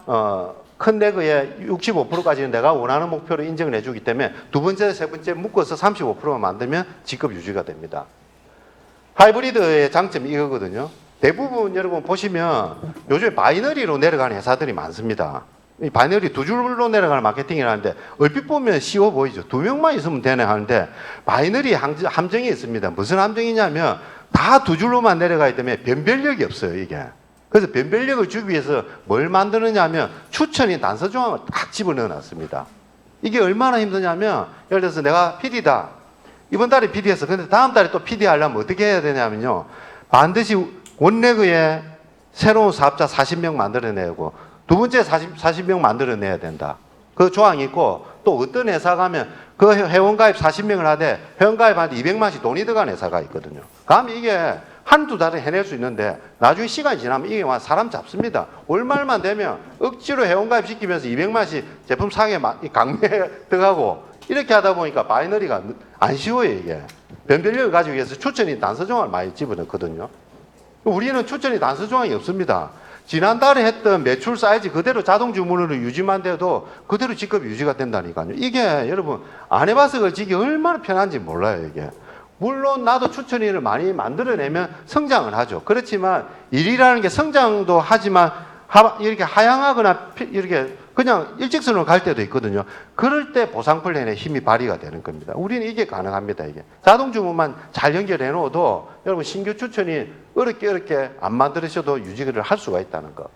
큰 내그의 65%까지는 내가 원하는 목표로 인정을 해주기 때문에 두 번째, 세 번째 묶어서 35%만 만들면 직급 유지가 됩니다. 하이브리드의 장점이 이거거든요. 대부분 여러분 보시면 요즘에 바이너리로 내려가는 회사들이 많습니다. 이 바이너리 두 줄로 내려가는 마케팅을 하는데 얼핏 보면 쉬워 보이죠. 2명만 있으면 되네 하는데 바이너리 함정이 있습니다. 무슨 함정이냐면 다 두 줄로만 내려가기 때문에 변별력이 없어요, 이게. 그래서 변별력을 주기 위해서 뭘 만드느냐 하면 추천인 단서 조항을 딱 집어넣어 놨습니다. 이게 얼마나 힘드냐면 예를 들어서 내가 PD다. 이번 달에 PD했어. 근데 다음 달에 또 PD 하려면 어떻게 해야 되냐면요. 반드시 원래그에 새로운 사업자 40명 만들어내고 두 번째 40명 만들어내야 된다. 그 조항이 있고 또 어떤 회사 가면 그 회원가입 40명을 하되 회원가입한테 200만씩 돈이 들어간 회사가 있거든요. 그러면 이게 한두 달에 해낼 수 있는데 나중에 시간이 지나면 이게 사람 잡습니다. 월말만 되면 억지로 회원가입 시키면서 200만씩 제품 상에 강매 들어가고 이렇게 하다 보니까 바이너리가 안 쉬워요, 이게. 변별력을 가지기 위해서 추천이 단서 조항을 많이 집어넣거든요. 우리는 추천이 단서 조항이 없습니다. 지난달에 했던 매출 사이즈 그대로 자동 주문으로 유지만 돼도 그대로 직급 유지가 된다니까요. 이게 여러분 안 해봐서 그렇지 이게 얼마나 편한지 몰라요, 이게. 물론 나도 추천인을 많이 만들어내면 성장을 하죠. 그렇지만 일이라는 게 성장도 하지만 이렇게 하향하거나 이렇게 그냥 일직선으로 갈 때도 있거든요. 그럴 때 보상 플랜에 힘이 발휘가 되는 겁니다. 우리는 이게 가능합니다, 이게. 자동 주문만 잘 연결해 놓아도 여러분 신규 추천이 어렵게 안 만들으셔도 유지를 할 수가 있다는 거.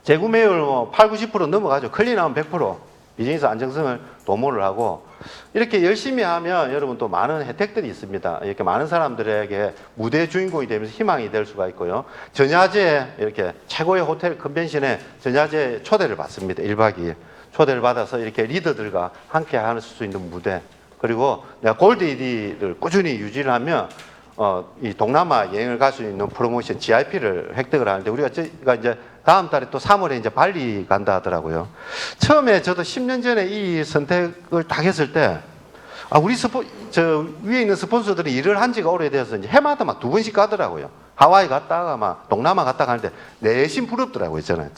재구매율 8, 90% 넘어가죠. 클린하면 100%. 비즈니스 안정성을 도모를 하고 이렇게 열심히 하면 여러분 또 많은 혜택들이 있습니다. 이렇게 많은 사람들에게 무대 주인공이 되면서 희망이 될 수가 있고요. 전야제 이렇게 최고의 호텔 컨벤션에 전야제 초대를 받습니다. 1박 2일 초대를 받아서 이렇게 리더들과 함께 할 수 있는 무대, 그리고 내가 골드 ED를 꾸준히 유지를 하면 이 동남아 여행을 갈 수 있는 프로모션 GIP를 획득을 하는데 우리가 이제 다음 달에 또 3월에 이제 발리 간다 하더라고요. 처음에 저도 10년 전에 이 선택을 딱 했을 때, 우리 저 위에 있는 스폰서들이 일을 한 지가 오래돼서 이제 해마다 막 2번씩 가더라고요. 하와이 갔다가 막 동남아 갔다가 하는데 내심 부럽더라고요, 저는.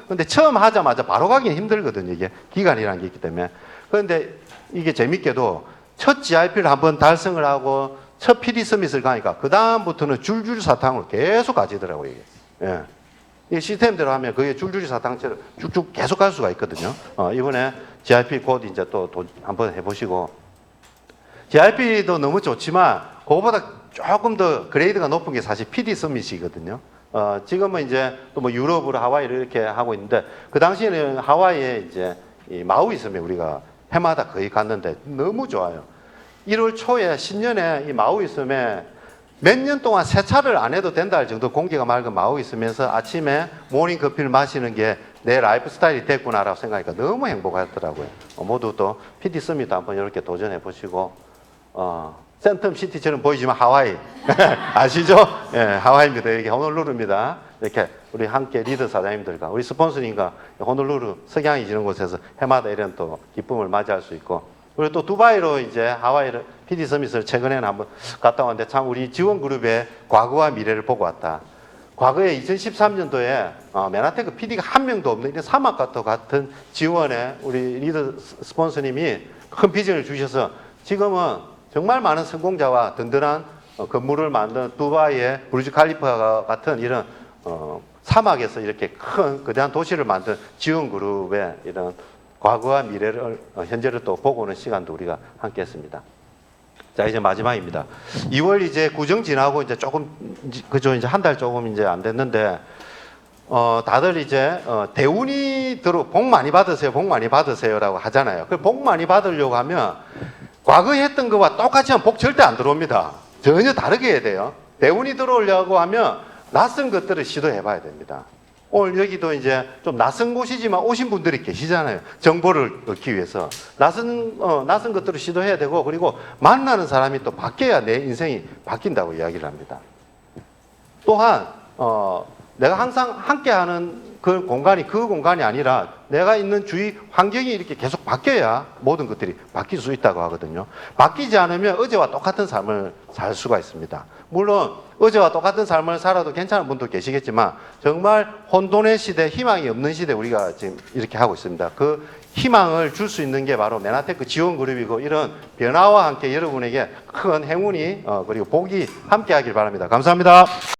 근데 처음 하자마자 바로 가기는 힘들거든요, 이게. 기간이라는 게 있기 때문에. 그런데 이게 재밌게도 첫 GIP를 한번 달성을 하고 첫 PD 서밋을 가니까 그다음부터는 줄줄이 사탕으로 계속 가지더라고요, 이게. 예. 이 시스템대로 하면 그게 줄줄이 사탕처럼 쭉쭉 계속 갈 수가 있거든요. 이번에 GIP 곧 이제 또 한번 해보시고. GIP도 너무 좋지만 그거보다 조금 더 그레이드가 높은 게 사실 PD 서밋이거든요. 지금은 이제 또 뭐 유럽으로 하와이를 이렇게 하고 있는데 그 당시에는 하와이에 이제 이 마우이 섬에 우리가 해마다 거의 갔는데 너무 좋아요. 1월 초에 신년에 이 마우이 섬에 몇 년 동안 세차를 안 해도 된다 할 정도 공기가 맑은 마우이 섬에서 아침에 모닝 커피를 마시는 게 내 라이프 스타일이 됐구나라고 생각하니까 너무 행복하더라고요. 모두 또 PD 서밋도 한번 이렇게 도전해 보시고, 센텀 시티처럼 보이지만 하와이 아시죠? 예, 하와이입니다. 이게 호놀루루입니다. 이렇게 우리 함께 리더 사장님들과 우리 스폰서님과 호놀루루 석양이 지는 곳에서 해마다 이런 또 기쁨을 맞이할 수 있고, 그리고 또 두바이로 이제 하와이를 PD 서밋을 최근에는 한번 갔다 왔는데 참 우리 지원 그룹의 과거와 미래를 보고 왔다. 과거에 2013년도에 맨하탄 PD가 한 명도 없는 이런 사막과 같은 지원에 우리 리더 스폰서님이 큰 비전을 주셔서 지금은 정말 많은 성공자와 든든한 건물을 만든 두바이의 부르즈 칼리파 같은 이런 사막에서 이렇게 큰 거대한 도시를 만든 지원 그룹의 이런 과거와 미래를 현재를 또 보고 오는 시간도 우리가 함께 했습니다. 자, 이제 마지막입니다. 2월 이제 구정 지나고 이제 조금, 그죠, 이제 한 달 조금 이제 안 됐는데, 다들 이제, 대운이 복 많이 받으세요, 복 많이 받으세요라고 하잖아요. 그 복 많이 받으려고 하면, 과거에 했던 것과 똑같이 하면 복 절대 안 들어옵니다. 전혀 다르게 해야 돼요. 대운이 들어오려고 하면, 낯선 것들을 시도해 봐야 됩니다. 오늘 여기도 이제 좀 낯선 곳이지만 오신 분들이 계시잖아요. 정보를 얻기 위해서. 낯선 것들을 시도해야 되고, 그리고 만나는 사람이 또 바뀌어야 내 인생이 바뀐다고 이야기를 합니다. 또한, 내가 항상 함께하는 그 공간이 아니라 내가 있는 주위 환경이 이렇게 계속 바뀌어야 모든 것들이 바뀔 수 있다고 하거든요. 바뀌지 않으면 어제와 똑같은 삶을 살 수가 있습니다. 물론 어제와 똑같은 삶을 살아도 괜찮은 분도 계시겠지만 정말 혼돈의 시대, 희망이 없는 시대 우리가 지금 이렇게 하고 있습니다. 그 희망을 줄 수 있는 게 바로 맨하탄 지원 그룹이고, 이런 변화와 함께 여러분에게 큰 행운이 그리고 복이 함께 하길 바랍니다. 감사합니다.